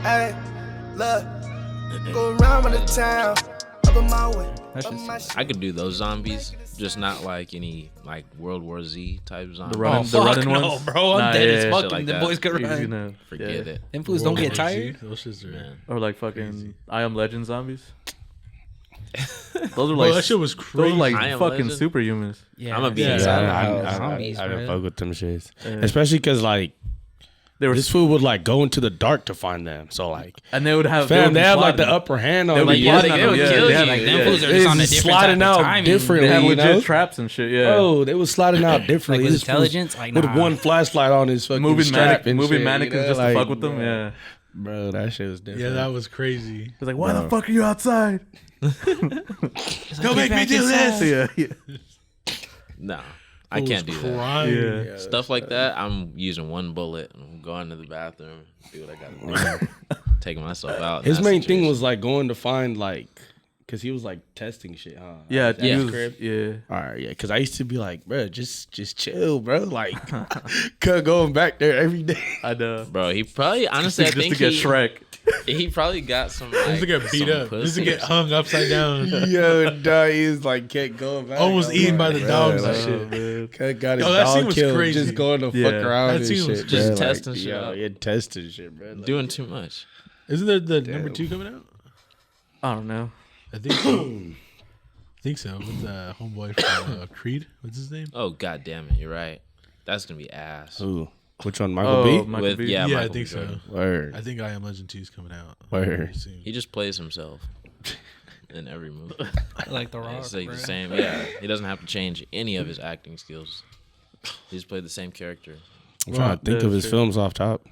Hey, look, go around the town, up in my way. I could do those zombies, just not like any like World War Z type zombies. The running no, ones? bro. I'm Nah, dead yeah, as yeah, fuck. shit like The that. boys could You run. know, Forget yeah. it. Them fools don't get tired. Those shits are. Man. Or like fucking Crazy. I Am Legend zombies. Those are Bro, like that shit was those crazy. are like I Am fucking Legend? superhumans. Yeah, I'm a beast. zombies, I didn't bro. fuck with them shits. Yeah. Especially because, like, They were this fool would, like, go into the dark to find them. So, like, and they would have fam, would they be have, like, the plotting. upper hand on They them. would be Yeah, plotting they on would them, kill yeah. you. Like them Yeah. fools are They just on a was different sliding type of out timing. differently. They had you legit know? traps and shit. Yeah. Oh, they was sliding out Like differently. with This fool's intelligence, like with nah. one flashlight on his fucking moving strap and moving shit, mannequins you know? just Like, to fuck with them. Yeah. Bro, that shit was different. Yeah, that was crazy. It's like, why the fuck are you outside? Don't make me do this. Yeah, yeah. No, I can't do that. Crying. Yeah. Stuff like that, I'm using one bullet and I'm going to the bathroom, do what I gotta do, taking myself out. in His that main thing situation. was like going to find like, cause he was like testing shit, huh? Yeah, At he his was- crib? yeah. All right, yeah, cause I used to be like, bro, just chill, bro. Like, going back there every day. I know. Bro, he probably honestly, I Just think to get Shrek. he probably got some like, Just to get beat some up. Just to pussy get or hung upside down. Yo, dog, he's like kept going back. Almost I'm eaten like, by the bro, dogs and like, shit. Man. Got his Yo, that scene dog was killed, crazy. just going to Yeah. fuck around That and scene was shit. just bro. testing like, shit yo, out. yeah, testing shit, bro. Like, doing too much. Isn't there the number 2 coming out? I don't know. I think so. I think so. With the homeboy from Creed. What's his name? Oh god damn it, you're right. That's gonna be ass. Ooh, which one, Michael B? Michael With B. yeah, Yeah, Michael I think B. so. Jordan. Word. I think I Am Legend 2 is coming out. Word. Soon. He just plays himself in every movie. Like the Rock. It's like bro. the same. Yeah, he doesn't have to change any of his acting skills. He just played the same character. I'm trying to think of his shit. films off top.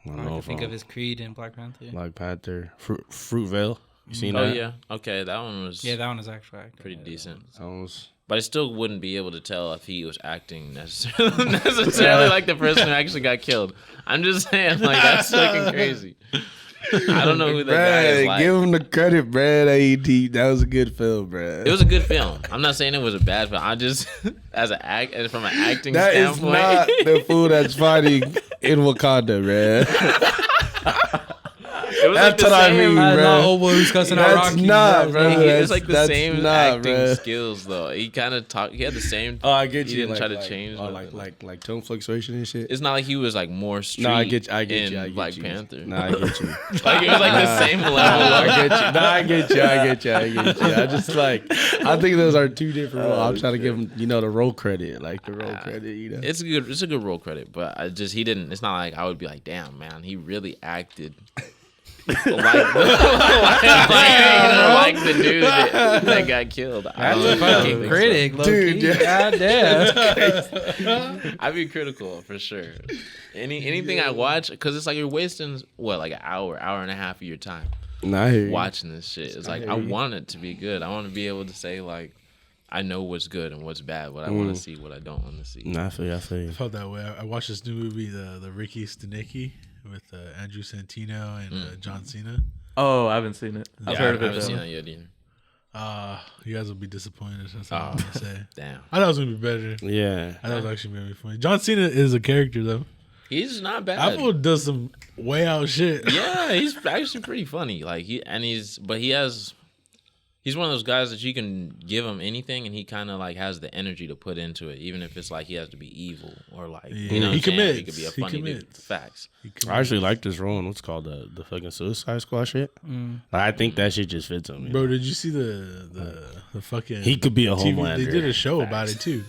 I don't I know can if think I'm- of his Creed and Black Panther. Black Panther, Fruitvale. You seen Oh that? yeah, okay, that one was Yeah, that one is actually acting. pretty decent. That was. But I still wouldn't be able to tell if he was acting necessarily like the person who actually got killed. I'm just saying, like that's fucking crazy. I don't know who that guy is. Like. Give him the credit, Brad. That was a good film, Brad. It was a good film. I'm not saying it was a bad film. I just, as an act, and from an acting That is standpoint, not the fool that's fighting in Wakanda, man. it was like That's the what I same. mean, bro. Not old boy who's cussing out That's Rocky. not, bro. He That's- was like the that's same not, acting bro. skills though. He kind of talked. He had the same. Oh, I get He you. didn't like, try to like, change Oh, nothing. like tone fluctuation and shit. It's not like he was like more street. No, I get you. I in get Black you. Panther. No, I get you. Like it was like the same level. I Of, get you. No, I get you. I get you. I get you. I just like. I think those are two different roles. I'm trying to give him, the role credit, like the role credit. it's a good. It's a good role credit, but I just he didn't. It's not like I would be like, damn man, he really acted. like the dude that got killed. That's a fucking critic, Dude, dude. yeah. Goddamn. I'd be critical for sure. Anything I watch, because it's like you're wasting like an hour and a half of your time Nah, I hear you. watching this shit. It's like I want it to be good. I want to be able to say like I know what's good and what's bad. What I want to see, what I don't want to see. Nah, I feel you. I feel you. I felt that way. I watched this new movie, the Ricky Stenicki, with Andrew Santino and John Cena. Oh, I haven't seen it. I've heard of I it haven't seen though. that yet either. You guys will be disappointed. That's all I'm gonna say. Damn, I thought it was gonna be better. Yeah. I thought it was actually gonna be funny. John Cena is a character though. he's not bad. Apple does some way out shit. Yeah, he's actually pretty funny. Like he's one of those guys that you can give him anything and he kind of like has the energy to put into it, even if it's like he has to be evil or like you know, He what I'm saying? He commits. could be a He funny dude. commits. Facts. I actually like this role in what's called the fucking Suicide Squad shit. Like, I think that shit just fits him. Bro, did you see the fucking? He could be a TV? Homelander. They did a show about it too.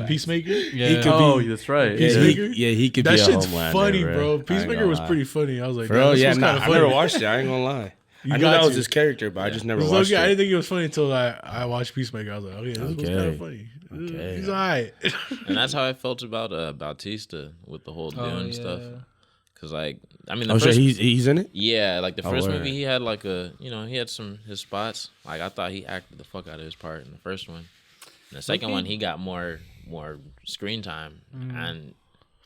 Peacemaker. Yeah. He could Oh, be. that's right. Yeah, Peacemaker? he could That be a shit's Homelander. funny, bro. I ain't Peacemaker gonna was lie. pretty funny. I was like, Bro, this yeah, was nah, kinda I never funny. watched it. I ain't gonna lie. You I knew got that was to. his character, but I just never It was watched okay. I it. didn't think it was funny until I watched Peacemaker. I was like, okay, this was kind Okay. of funny. Okay. He's alright. And that's how I felt about Bautista with the whole Dune stuff. Cause like I mean, the Oh, first, shit, he's in it? yeah, like the first word. movie, he had like he had his spots. Like I thought he acted the fuck out of his part in the first one. In the second one, he got more screen time, and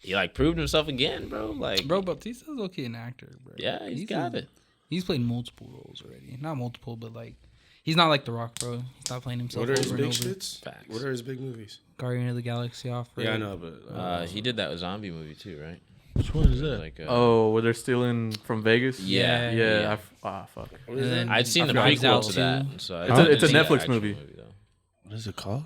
he like proved himself again, bro. Like, Bro, Bautista's okay an actor, bro. yeah, he's got it. He's played multiple roles already. Not multiple, but like he's not like The Rock, bro. He's not playing himself What are his over big and over. shits? Facts. What are his big movies? Guardian of the Galaxy off. Yeah, I know, but He did that zombie movie too, right? Which one is that? Like, Oh, where they're stealing from Vegas? yeah, Yeah. Fuck. And then I'd seen the Knives Out prequel to that. 2. So It's a didn't see the Netflix actual movie. though. What is it called?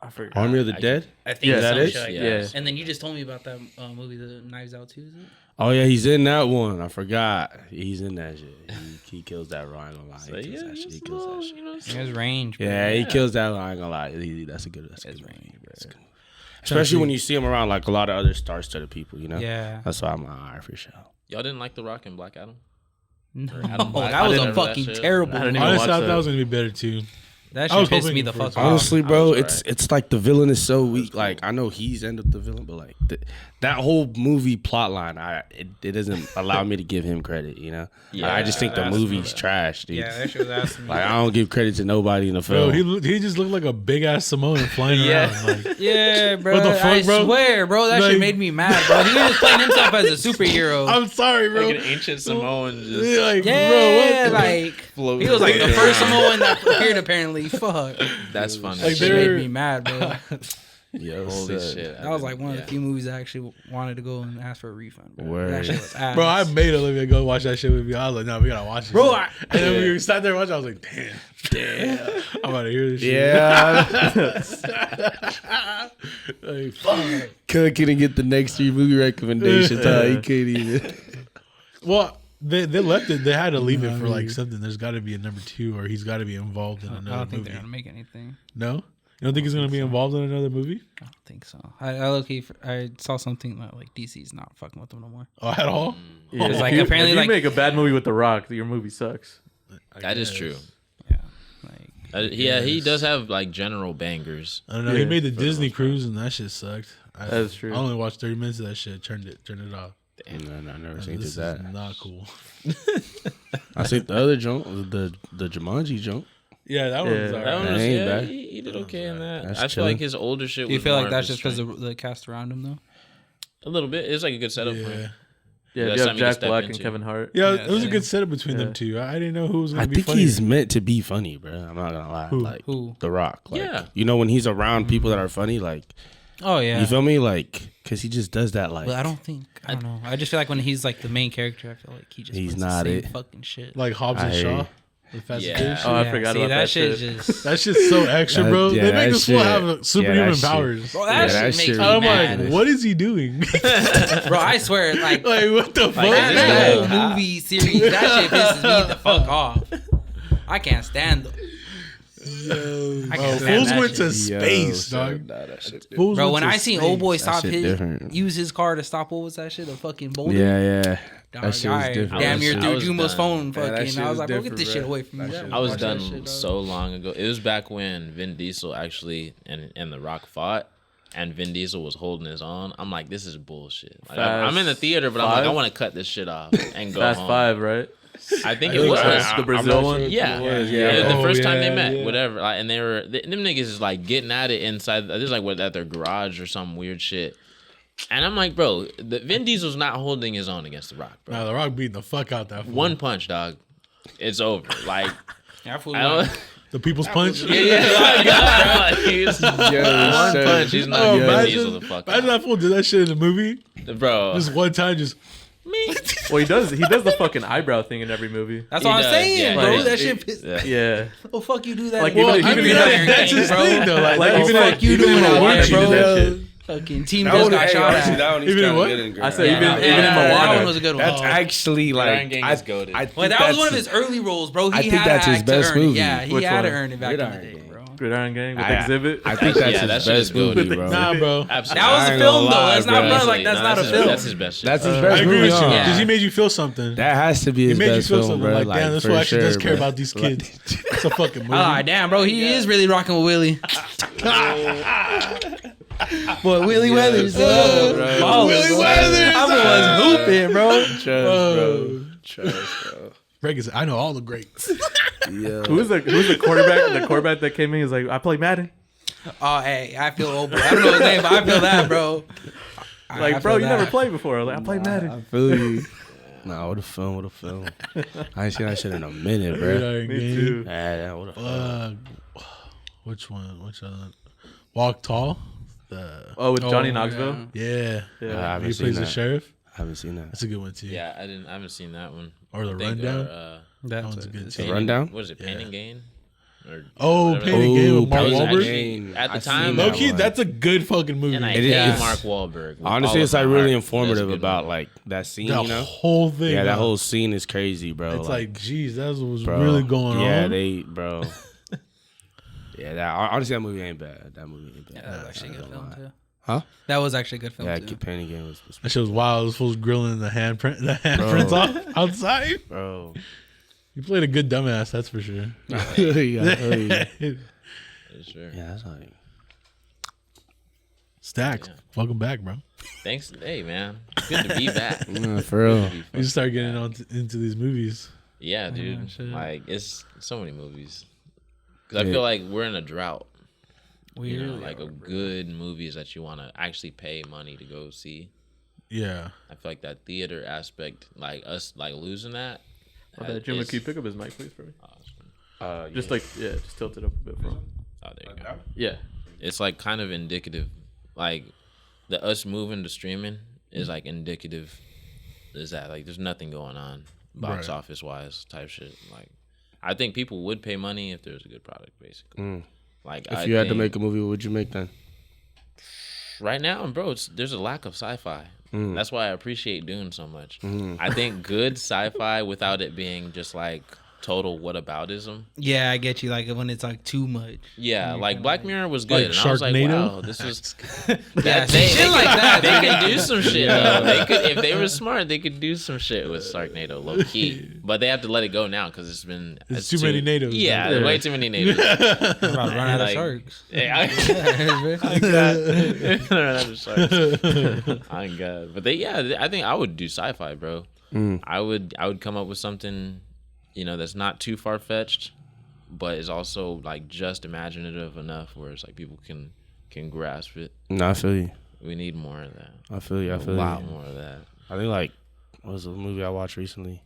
I forgot. Army of the Dead. I think Yeah, that some is? shit like Yeah. that. And then you just told me about that movie, the Knives Out 2, is it? Oh yeah, he's in that one. I forgot. He's in that shit. He kills that. I ain't gonna lie. So, He kills yeah, that shit. He just a kills little, that shit. you know, There's range. Bro. Yeah, he kills that. I ain't gonna lie. That's a good. That's a It's good movie, range, bro. bro. Especially when you see him around like a lot of other star-studded people. You know. Yeah. That's why I'm like, all right, for sure. y'all didn't like The Rock and Black Adam? No, Adam Black. that was I a didn't fucking know that shit. terrible I didn't movie. even Honestly, I watch thought that. that was gonna be better too. That I shit was pissed hoping me the for fuck it. off. Honestly, bro, was it's like the villain is so weak. Like I know he's end up the villain, but like that whole movie plot line, it doesn't allow me to give him credit. You know, Yeah, I just think the that's movie's true. trash, dude. Yeah, that shit was asking me. Like I don't give credit to nobody in the Bro, film. he just looked like a big ass Samoan flying Yeah. around. Like, Yeah, bro. What the fuck, I bro? swear, bro. That Like- shit made me mad, bro. He was just playing himself as a superhero. I'm sorry, bro. Like an ancient Samoan just Yeah, like, yeah, bro, what the like he was like the first Samoan that appeared. Apparently, fuck. that's funny. Like, That shit they're- made me mad, bro. Yo, Holy son. shit. That was like one of the Yeah. few movies I actually wanted to go and ask for a refund. Bro. Word. That shit was ass. Bro, I made Olivia go watch that shit with me. I was like, no, we gotta watch it. Bro, and then we sat there watching. I was like, damn, I'm about to hear this shit. Yeah, Like, fuck. couldn't get the next 3 movie recommendations. Huh? He couldn't even. Well, they left it. They had to leave it for like something. There's got to be a number 2, or he's got to be involved in I another don't think movie. they're gonna make anything. No, you don't think he's gonna be involved in another movie? I don't think so. I saw something that like DC's not fucking with them no more. Oh, at all? Yeah, It's if like you- apparently if you like make a bad movie with The Rock, your movie sucks. That is true. yeah, like Yeah, he does have like general bangers. I don't know. He Yeah, made the for the Disney most part. cruise, and that shit sucked. That's true. I only watched 30 minutes of that shit. Turned it off. No, I never seen This is that. not cool. I seen the other jump, the Jumanji jump. Yeah, that Yeah. one's That alright. one That was, ain't yeah, bad. he did okay in that. That's I feel chilling. like his older shit do you was feel more like of that's his just because strength. of the cast around him though? A little bit. It's like a good setup for Yeah. him. Yeah, That's you have something you can Jack step Black and into. Kevin Hart. Yeah, Yeah, it was a same. good setup between them Yeah. two. I didn't know who was I gonna be think funny. he's meant to be funny, bro. I'm not gonna lie. Who? Like Who? The Rock. Like, Yeah. you know when he's around people that are funny, like Oh yeah. you feel me, like because he just does that. Like But I don't know. I just feel like when he's like the main character, I feel like he just He's puts not the same it. fucking shit. like Hobbs I and hear Shaw. you. The Fast Yeah. and Furious Oh, I shit. forgot See, about that shit. shit. Just That shit's so extra, bro. Yeah, They make that this fool shit- have superhuman that shit- powers. bro, Yeah, that that shit makes shit- me I'm mad. like, what is he doing? Bro, I swear, like like, what the fuck? this that guy- whole movie series, that shit pisses me the fuck off. I can't stand them. I Bro, can't stand fools that went shit. to space, dog. Nah, that shit Fools Bro, went when to I seen space. old boy That stop shit his different. use his car to stop what was that shit? A fucking boulder. Yeah. Dog, That shit was alright, different. Damn I near was- through I was Jumo's done. phone. Yeah, that Fucking. shit I was was like, bro, get this different, shit bro. away from me. That shit I was Watch that done shit, dog. so long ago. It was back when Vin Diesel actually and The Rock fought, and Vin Diesel was holding his own. I'm like, this is bullshit. Like, I'm in the theater, but I'm like, I Five? want to cut this shit off and go Fast home. 5, right? I think I it think was. so. The Brazil one? Yeah, Yeah. The Oh, first time yeah, they met, yeah. whatever, like, and they were them niggas is like getting at it inside. This is like what at their garage or some weird shit. And I'm like, bro, Vin Diesel's not holding his own against The Rock, bro. Nah, The Rock beating the fuck out that fool. One punch, dog, it's over. Like, Yeah, I fool I don't. like- The People's Punch. Yeah, he's one son. punch. He's not Oh, giving imagine, Diesel the fuck imagine that fool did that shit in the movie. out. Bro. Just one time, just Well, he does the fucking eyebrow thing in every movie. That's He what I'm does, saying, yeah, bro. he That does. shit piss. Yeah. Yeah. Oh fuck, you do that. Like, in even- Iron even King, in Iron that's King, his bro. thing, though. Like, even fuck you even doing in out Moana, there, he bro? did that shit. Fucking team just got shot at. That one Even in what? I said even Yeah, even in that Moana. one was a good one. That's actually like Iron Gang is goated. I think Well, that was one of that's- his early roles, bro. He I think had that's to his act to best earn it. movie. Yeah, he Which had to one? earn it back in the Gridiron day, Gang. bro. Gridiron Gang with I- Exhibit. I think that's Yeah, his that shit is best movie, goated. bro. nah, bro. Absolutely. That was I a ain't film gonna though. lie, That's not bro. bro. Like that's not a film. That's his best shit. That's his I best agree movie. with you on. because he made you feel something. That has to be He his made you best feel film, something bro. like, damn, this for fool actually does sure, care bro. about these kids. It's a fucking movie. Ah, damn, bro. He is really rocking with Willie. Boy, Willie Weathers. Willie Weathers. I was hooping, bro. Trust, bro. Trust, bro. Greg is, I know all the greats. Yeah. Who's the quarterback? The quarterback that came in, he's like, I play Madden. Oh, hey, I feel old, bro. I don't know his name, but I feel that, bro. Like, I bro, feel you that. never played before. Like, I play Madden. I feel you. Nah, what a film. I ain't seen that shit in a minute, bro. Gridiron Me Gang. too. Yeah, what a film. Which one? Which one? Walk Tall. Oh, with Johnny Oh, Knoxville. Yeah. Yeah. I haven't He seen plays the that. sheriff. I haven't seen that. That's a good one too. Yeah, I haven't seen that one. Or The I think, Rundown? That That's one's a- good too. Pain Rundown? What is it? Pain and Gain? Or Oh, whatever Pain that and was. Gain with Mark That was Wahlberg. actually- at the I've time, seen Low that key, one. that's a good fucking movie. And I It hate is. Mark Wahlberg. with Honestly, all it's of like my really heart. informative That's a good about movie. like that scene. The You know, whole thing. yeah, that bro. whole scene is crazy, bro. It's like, geez, that was bro, really going on. Yeah, bro. Yeah, that honestly, that movie ain't bad. That movie ain't bad. Yeah, that was actually a good film too. Huh? That was actually a good film Yeah, too. Pain Again was That shit was wild. This fool's grilling the handprints off outside. bro. You played a good dumbass, that's for sure. yeah, For sure. yeah, that's like Stackz, Yeah. welcome back, bro. Thanks. Hey, man. Good to be back. for real. You just start getting into these movies. Yeah, dude. shit. Like, it's so many movies. Because I Yeah. feel like we're in a drought. We You know, really like are. a good movies that you want to actually pay money to go see. Yeah. I feel like that theater aspect, like us, like losing that. Jim, is- can you pick up his mic, please, for me? awesome. Just just tilt it up a bit for him. Oh, there you go. Yeah. It's like kind of indicative. Like the us moving to streaming is like indicative. Is that like there's nothing going on box Right. office wise type shit. Like I think people would pay money if there's a good product, basically. Like If you had to make a movie, what would you make then? right now, bro, there's a lack of sci-fi. That's why I appreciate Dune so much. I think good sci-fi without it being just like total whataboutism. Yeah, I get you. Like when it's like too much. Yeah, like Black Mirror was good, Like and I was like, Sharknado? wow, this is Yeah, they shit like that. They could do some shit though. They could, if they were smart, they could do some shit with Sharknado, low key. But they have to let it go now because it's been It's too many natives, Yeah, though. there's way too many natives. I'm about to run out of Like- sharks. Yeah, I'm God. But I think I would do sci-fi, bro. I would come up with something, that's not too far fetched, but is also like just imaginative enough where it's like people can grasp it. No, I feel you. We need more of that. I feel you. I A feel lot you. more of that. I think like what was the movie I watched recently?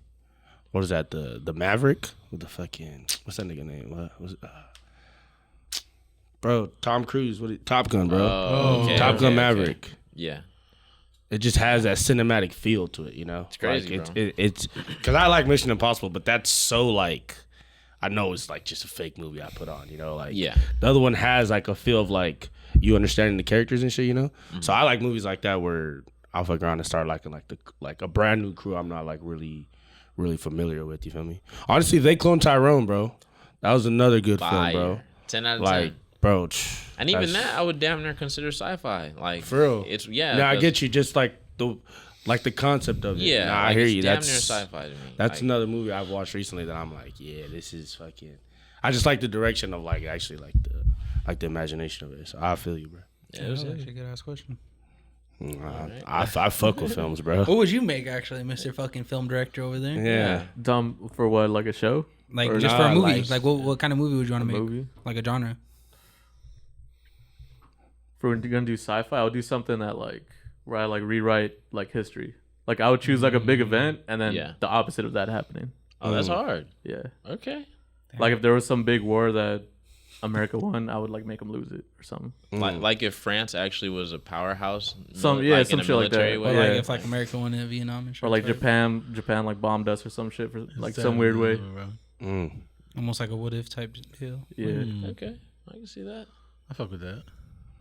What is that? The Maverick with the fucking what's that nigga name? What was it? Bro, Tom Cruise. Top Gun, bro. Okay, Top Gun okay. Maverick. Yeah. It just has that cinematic feel to it, It's crazy, like, bro. it's because I like Mission Impossible, but that's so like I know it's like just a fake movie I put on, Like Yeah. the other one has like a feel of like you understanding the characters and shit, So I like movies like that where I'll fuck around and start liking like a brand new crew I'm not like really familiar with. You feel me? Honestly, they cloned Tyrone, bro. That was another good Fire. film, bro. 10 out of Like, 10. bro. And even that's- that, I would damn near consider sci-fi. Like For real. It's yeah. No, I 'cause- get you. Just like the concept of it. Yeah, Nah, I like, hear it's you. Damn That's near sci-fi to me. That's Like, another movie I've watched recently that I'm like, yeah, this is fucking. I just like the direction of like actually like the imagination of it. So I feel you, bro. Yeah, That it was was actually a good ass question. I fuck with films, bro. What would you make actually, Mr. Fucking Film Director over there? Yeah. Dumb for what? Like a show? Like Or just nah, for a movie. like- Like what kind of movie would you want to make? Movie? Like a genre. If we're gonna do sci-fi, I'll do something that like where I like rewrite like history. Like I would choose like a big event and then Yeah. the opposite of that happening. Oh, that's hard. Yeah. Okay. Like if there was some big war that America won, I would like make them lose it or something. Like if France actually was a powerhouse. Some- like, yeah, in some a shit like that. military Or way. like Yeah. if like America won in Vietnam and shit. Or like that. Japan like bombed us or some shit for like some weird way. Almost like a what if type deal. Yeah. Okay, I can see that. I fuck with that.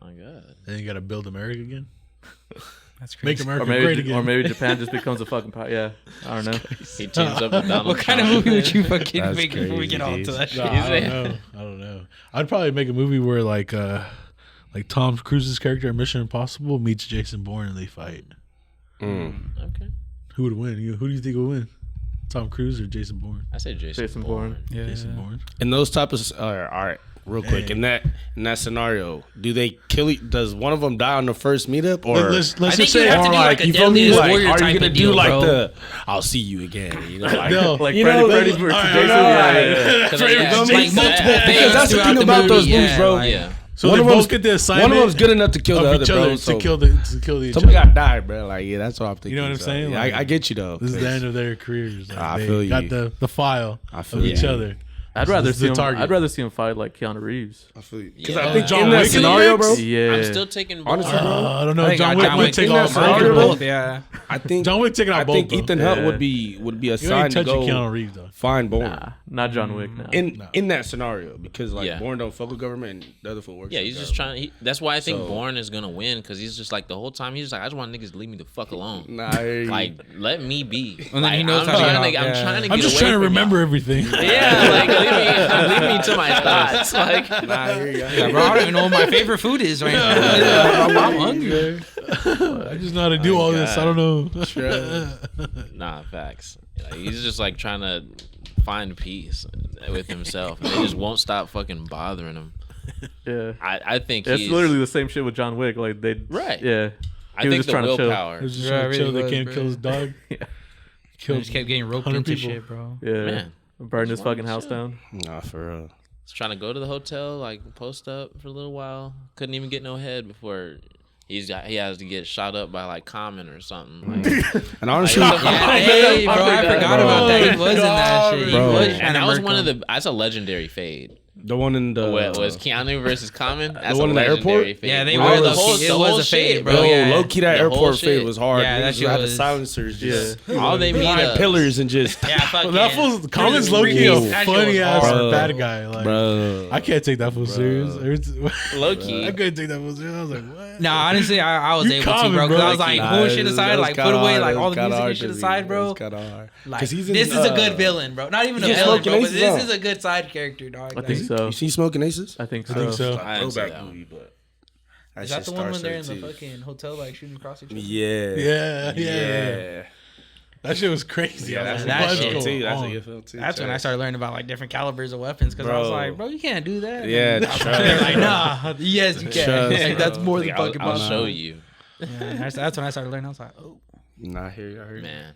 My God. Then you got to build America again. That's Make crazy. America great again. Or maybe Japan just becomes a fucking power. Yeah. I don't know. He teams up with Donald What kind of Trump. movie would you fucking That's make before we get crazy, on to dude. that shit? Nah, I don't know. I don't know. I'd probably make a movie where like Tom Cruise's character in Mission Impossible meets Jason Bourne and they fight. Okay. Who would win? Who do you think would win? Tom Cruise or Jason Bourne? I say Jason, Jason Bourne. Bourne. Yeah. Jason Bourne. And those type of all right, real quick. In that scenario, do they kill? Does one of them die on the first meetup, or Let's I think just you say have to do like a you feel me? Deadliest Like, Warrior are type you gonna of do deal, like bro. the "I'll see you again"? Like, No. Like you Freddy know, versus like, Jason. I Yeah, know, yeah, yeah. Cause Freddy yeah, versus like Jason. multiple Because things that's the throughout thing the about movie, those movies, yeah, bro. like- Yeah. so One they of both them's- get the One assignment of them's good enough to kill the of other, each bro. other So to kill the somebody gotta die, bro. Like, yeah, that's what I'm thinking. You know what I'm so, saying? Yeah, Like, I get you though. This is the 'cause end of their careers. Like, I they feel got you. the file I of feel each you. other. I'd rather This is see the him. target. I'd rather see him fight like Keanu Reeves. I feel you. Because Yeah. I think John in that Wick in the scenario, bro. mix? Yeah, I'm still taking Bourne. Honestly, bro. I don't know. I think John John Wick would Wick take in that all scenario, both. bro. both, yeah. I think John Wick taking out I both. think though. Ethan Hunt Yeah. would be You ain't assigned to touching go Keanu Reeves though. find Bourne. nah, not John Wick. Nah. In that scenario, because like Yeah. Bourne don't fuck with government and the other fool works. Yeah, with he's just government. trying. That's why I think So- Bourne is gonna win because he's just like the whole time he's just like, I just want niggas to leave me the fuck alone. Nah, I hear you. Like, let me be. And then like, he knows I'm how to trying get I'm out, yeah. trying to I'm get just away trying to from remember y'all. everything. Yeah, like leave me to my thoughts. Like, nah, I hear you. Yeah, bro, I don't even know what my favorite food is right now. I'm hungry. I just know how to do all this. I don't know. nah, facts. Like, he's just like trying to find peace with himself, and they just won't stop fucking bothering him. Yeah, I think it's he's literally the same shit with John Wick. Like they, Right. Yeah, I he was think just the trying to chill. willpower. He's just Yeah, trying it to chill. really They can't was, kill bro. his dog. Yeah. I Killed just kept getting roped 100 into people. shit, bro. Yeah, Man. burn his Just wanted fucking to house chill. down. Nah, for real. Was trying to go to the hotel, like post up for a little while. Couldn't even get no head before he has to get shot up by like Common or something. Like, And honestly, Like, Yeah, hey, bro, I forgot about that. He was in that shit. He Bro. was and trying to that was murk one of him. the. That's a legendary fade. the one in the Was Keanu versus Common? That's one a in the legendary airport? fade. Yeah, they Bro, were the low-key- whole, it the was whole a fade, shit, bro. bro. Yeah. low key that The whole airport shit. fade was hard. Yeah, Niggas that shit had the was- silencers just All they need behind a pillars and just Yeah, fuck Well, that yeah. fool's Common's low key That a shit funny was ass hard. bad guy. Like, bro. I can't take that fool serious. low key. I couldn't take that fool serious. I was like, what? No, honestly, I was You able to, Common, bro. Because bro. I was like, Nah, pull shit aside, like put away like all the music and shit aside, bro. Like, Because he's in, this is a good villain, bro. Not even a he's villain, Smoking bro, but Aces this on. is a good side character, dog. I Like, think so. You seen Smoking Aces? I think so. I think so. I didn't see Throwback that one. movie, but is that shit the one when starts they're in there, the too. fucking hotel, like shooting across each other? Yeah. That shit was crazy. Yeah, I that's was a like, that what's shit going too. That's a on? good film too. That's when I started learning about like different calibers of weapons because I was Bro. like, bro, you can't do that. Yeah, And trust. they're like, nah, yes, you can. Trust, Like, that's bro. more than Like, fucking I'll possible. show you, Yeah, that's when I started learning. I was like, oh, Nah, I hear you. I hear you. man.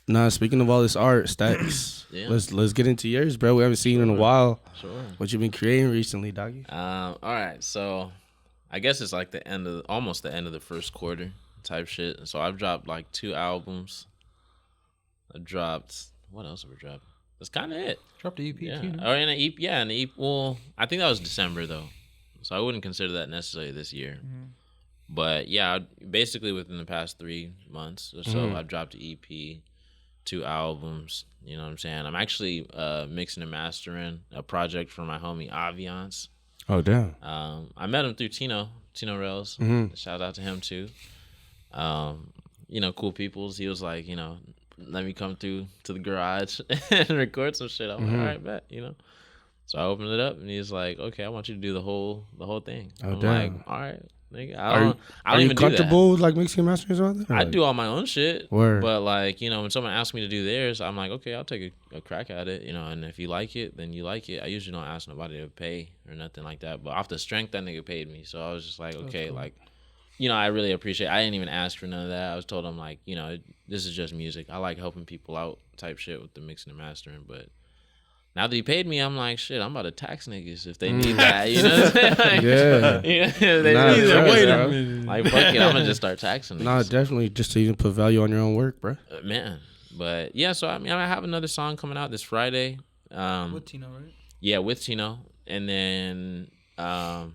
Nah, speaking of all this art, Stackz, Yeah. let's get into yours, bro. We haven't seen you in a while. Sure. What you been creating recently, doggy? All right, so I guess it's like almost the end of the first quarter type shit. So I've dropped like 2 albums. I dropped what else have we dropped? That's kind of it. dropped the EP Yeah. too. Or in an EP. Yeah, in the EP. Well, I think that was December though, so I wouldn't consider that necessarily this year. But yeah, basically within the past 3 months or so, I've dropped an EP, 2 albums. You know what I'm saying? I'm actually mixing and mastering a project for my homie Aviance. Oh, damn. I met him through Tino Rails. Shout out to him too. You know, cool peoples. He was like, you know, let me come through to the garage and record some shit. I'm like, all right, bet, you know. So I opened it up and he's like, okay, I want you to do the whole thing. Oh, I'm damn. like, all right, nigga. I Are don't you even do that. comfortable with like mixing and mastering or something? I do all my own shit. Word. But like, you know, when someone asks me to do theirs, I'm like, okay, I'll take a crack at it, you know, and if you like it, then you like it. I usually don't ask nobody to pay or nothing like that. But off the strength, that nigga paid me. So I was just like, okay, like, you know, I really appreciate I didn't even ask for none of that. I was told him like, you know, this is just music. I like helping people out type shit with the mixing and mastering. But now that he paid me, I'm like, shit, I'm about to tax niggas if they need that. You know what I'm saying? Like, Yeah. yeah, they Nah, need yeah, that. Wait bro. a minute. Like, fuck it, I'm gonna just start taxing niggas. Nah, definitely just to even put value on your own work, bro. Man. But yeah, so I mean, I have another song coming out this Friday. With Tino, right? Yeah, with Tino, and then I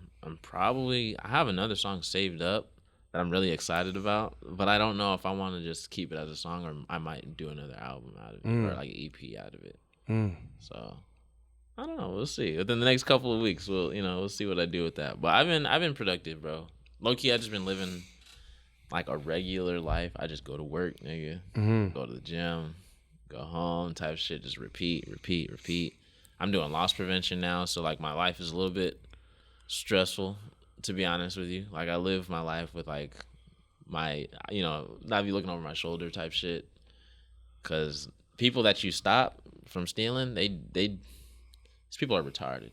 have another song saved up that I'm really excited about, but I don't know if I want to just keep it as a song or I might do another album out of it or like an EP out of it. So I don't know. We'll see. Within the next couple of weeks, we'll see what I do with that. But I've been productive, bro. Low key, I just been living like a regular life. I just go to work, nigga. Go to the gym, go home, type shit. Just repeat. I'm doing loss prevention now, so like my life is a little bit stressful, to be honest with you. Like I live my life with like my, you know, not be looking over my shoulder type shit. Cause people that you stop from stealing, these people are retarded.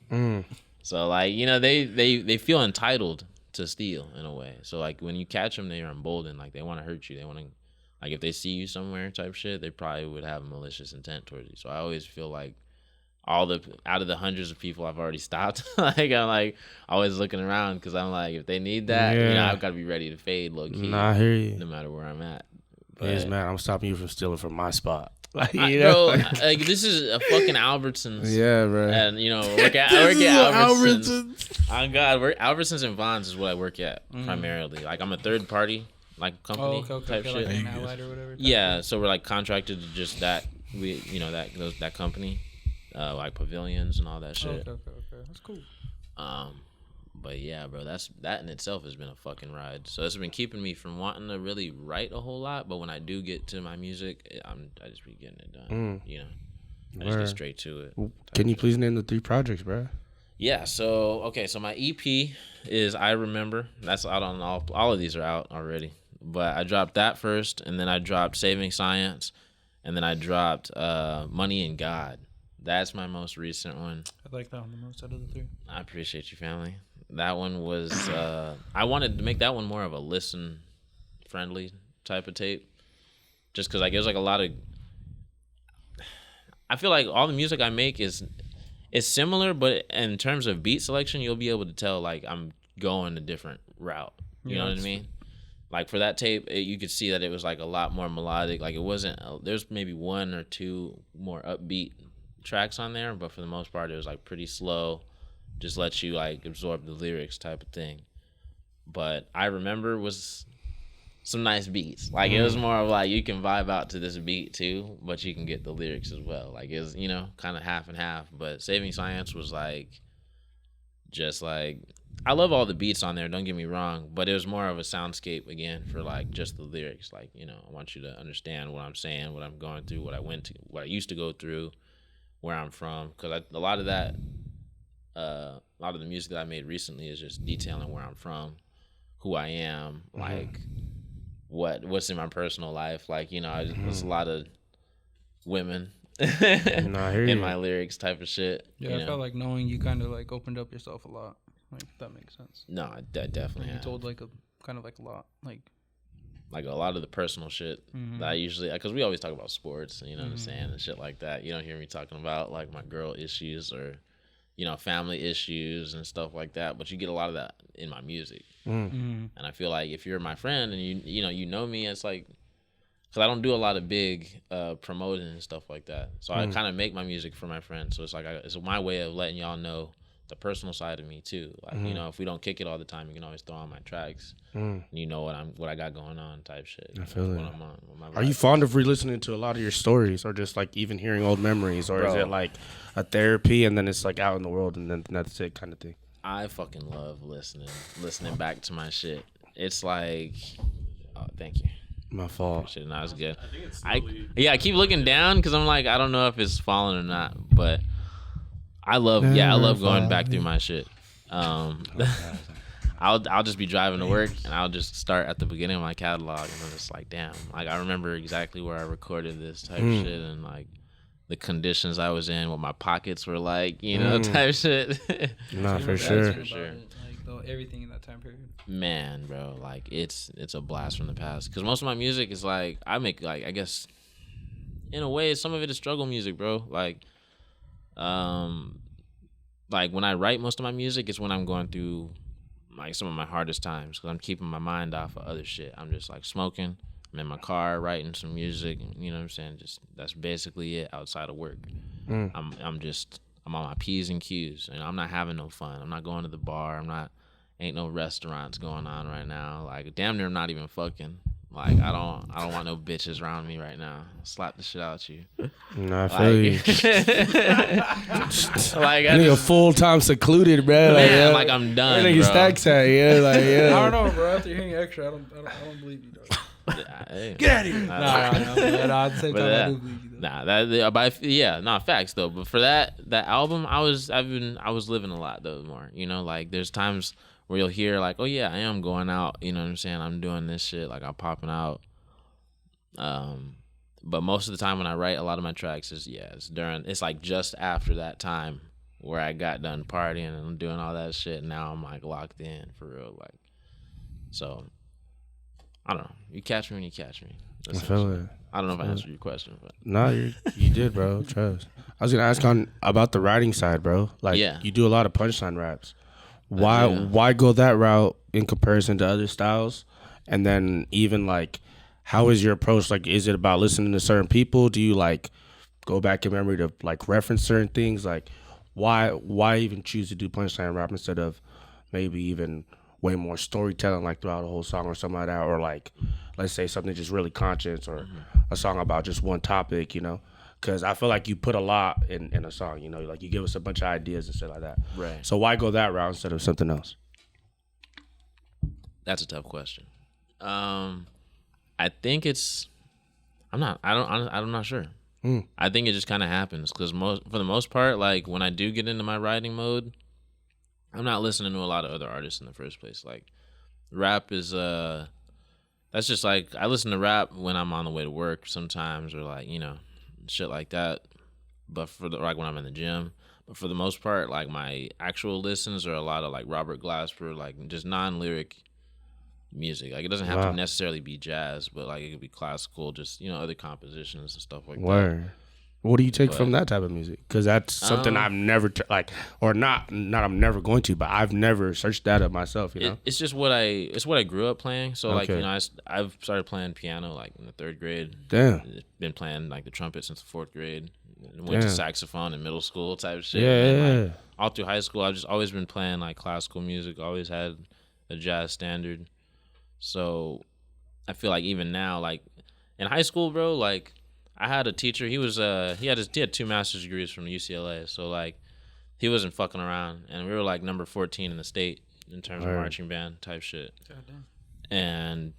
So like, you know, they feel entitled to steal in a way. So like when you catch them, they are emboldened. Like they want to hurt you. They want to, like if they see you somewhere type shit, they probably would have malicious intent towards you. So I always feel like out of the hundreds of people I've already stopped, like I'm like always looking around because I'm like, if they need that, you know, Yeah. I've got to be ready to fade low key. Nah, I hear you. No matter where I'm at. Yes, man, I'm stopping you from stealing from my spot. Like, Bro, like this is a fucking Albertsons. yeah, bro. And I work at Albertsons. Oh God, Albertsons and Vons is what I work at primarily. Like I'm a third party like company type shit. Like an Allied or whatever. Yeah, so we're like contracted to just that that company, like pavilions and all that shit. Okay. That's cool. But yeah, bro, that in itself has been a fucking ride. So it's been keeping me from wanting to really write a whole lot. But when I do get to my music, I just be getting it done. You know, I just get straight to it. Can you please name the 3 projects, bro? Yeah. So my EP is I Remember. That's out on all of these are out already. But I dropped that first, and then I dropped Saving Science, and then I dropped Money and God. That's my most recent one. I like that one the most out of the 3. I appreciate you, family. That one was I wanted to make that one more of a listen friendly type of tape, just because like it was like a lot of. I feel like all the music I make is similar, but in terms of beat selection, you'll be able to tell like I'm going a different route. You know what I mean? Like for that tape, you could see that it was like a lot more melodic. Like it wasn't. There's maybe 1 or 2 more upbeat tracks on there, but for the most part, it was like pretty slow. Just let you like absorb the lyrics type of thing. But I Remember was some nice beats. Like it was more of like you can vibe out to this beat too, but you can get the lyrics as well. Like it was, kind of half and half. But Saving Science was like just like I love all the beats on there, don't get me wrong, but it was more of a soundscape again for like just the lyrics. Like, I want you to understand what I'm saying, what I'm going through, what I used to go through, where I'm from, because a lot of that a lot of the music that I made recently is just detailing where I'm from, who I am, like what's in my personal life. Like, there's a lot of women in my lyrics type of shit. Yeah, I felt like knowing you kind of like opened up yourself a lot. Like, if that makes sense. No, that definitely You told like a kind of like a lot. Like a lot of the personal shit that I usually, because we always talk about sports, what I'm saying, and shit like that. You don't hear me talking about like my girl issues or family issues and stuff like that, but you get a lot of that in my music. And I feel like if you're my friend and you know me, it's like, because I don't do a lot of big promoting and stuff like that, so I kind of make my music for my friends. So it's like it's my way of letting y'all know the personal side of me too. Like if we don't kick it all the time, you can always throw on my tracks. And you know what I got going on type shit. I feel it. My Are you fond of re-listening to a lot of your stories, or just like even hearing old memories, or is it like a therapy and then it's like out in the world and then that's it kind of thing? I fucking love listening back to my shit. It's like, oh, thank you. My fault. Shit, no, it's good. I keep looking down because I'm like, I don't know if it's falling or not, but I love going back through my shit. I'll just be driving to work and I'll just start at the beginning of my catalog and I'm just like, damn, like I remember exactly where I recorded this type of shit and like the conditions I was in, what my pockets were like, type shit. Nah, for sure. For sure. Like everything in that time period. Man, bro, like it's a blast from the past. Because most of my music is like I make like I guess in a way some of it is struggle music, bro. Like when I write most of my music, it's when I'm going through like some of my hardest times because I'm keeping my mind off of other shit. I'm just like smoking. I'm in my car writing some music. You know what I'm saying? Just that's basically it outside of work. I'm on my P's and Q's. I'm not having no fun. I'm not going to the bar. Ain't no restaurants going on right now. Like damn near I'm not even fucking. Like I don't want no bitches around me right now. Slap the shit out you. Nah, I feel you. Like I need a full time secluded, bro. Man, like I'm done. Where nigga Stackz at? Yeah, like I don't know, bro. After hearing extra, I don't believe you, dog. Get out of here. Nah, facts though. But for that album, I was living a lot though more. Like there's times where you'll hear like, oh yeah, I am going out. You know what I'm saying? I'm doing this shit. Like I'm popping out. But most of the time when I write a lot of my tracks it's like just after that time where I got done partying and I'm doing all that shit. And now I'm like locked in for real. Like, so I don't know. You catch me when you catch me. I feel it. I don't know if I answered your question, but no, you did, bro. Trust. I was gonna ask about the writing side, bro. Like, you do a lot of punchline raps. Why go that route in comparison to other styles? And then even like, how is your approach? Like, is it about listening to certain people? Do you like go back in memory to like reference certain things? Like, why even choose to do punchline rap instead of maybe even way more storytelling, like throughout a whole song or something like that, or like, let's say something just really conscious, or a song about just one topic, you know? Because I feel like you put a lot in a song, you know, like you give us a bunch of ideas and stuff like that. Right. So why go that route instead of something else? That's a tough question. I think it's. I'm not sure. I think it just kind of happens because for the most part, like when I do get into my writing mode, I'm not listening to a lot of other artists in the first place. Like rap is that's just like I listen to rap when I'm on the way to work sometimes, or like, you know, shit like that. But for the, like when I'm in the gym. But for the most part, like my actual listens are a lot of like Robert Glasper, like just non-lyric music. Like it doesn't have to necessarily be jazz, but like it could be classical, just, you know, other compositions and stuff like that. What do you take from that type of music? Because that's something I've never I'm never going to, but I've never searched that up myself. You know, it's just what I grew up playing. So like, you know, I've started playing piano like in the 3rd grade. Damn. Been playing like the trumpet since the 4th grade. Went to saxophone in middle school type shit. Yeah. Like, all through high school, I've just always been playing like classical music. Always had a jazz standard. So I feel like even now, like in high school, bro, like I had a teacher. He had 2 master's degrees from UCLA. So like he wasn't fucking around, and we were like number 14 in the state in terms of marching band type shit. And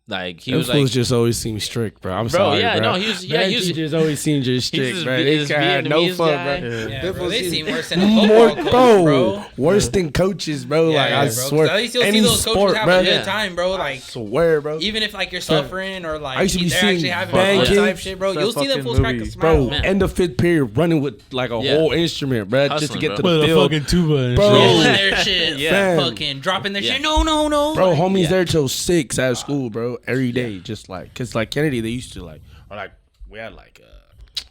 like he was like, just always seem strict, bro. I'm sorry, yeah, bro. no, he was, yeah, he was just always seem just strict, bro. They had no Vietnamese fun, guy. bro. Yeah, bro, they seem worse than a football coach, bro. Worse than coaches, bro. Yeah, like I bro. swear, At least you'll any see those sport, coaches have bro. a good time, bro. Like, I swear, bro. even if like you're suffering or like I used to be they're seeing actually having bad fun type kids, shit, bro. that You'll see them fucking fools crack a movie. smile. Bro, end of 5th period, running with like a whole instrument, bro, just to Hustling, get to bro. the With a field. fucking tuba and Bro. shit. Rolling their shit, Fam. fucking dropping their shit. No. Bro, homies Yeah. there till 6 at school, bro, every day, just like, cause like Kennedy, they used to like, or like we had like,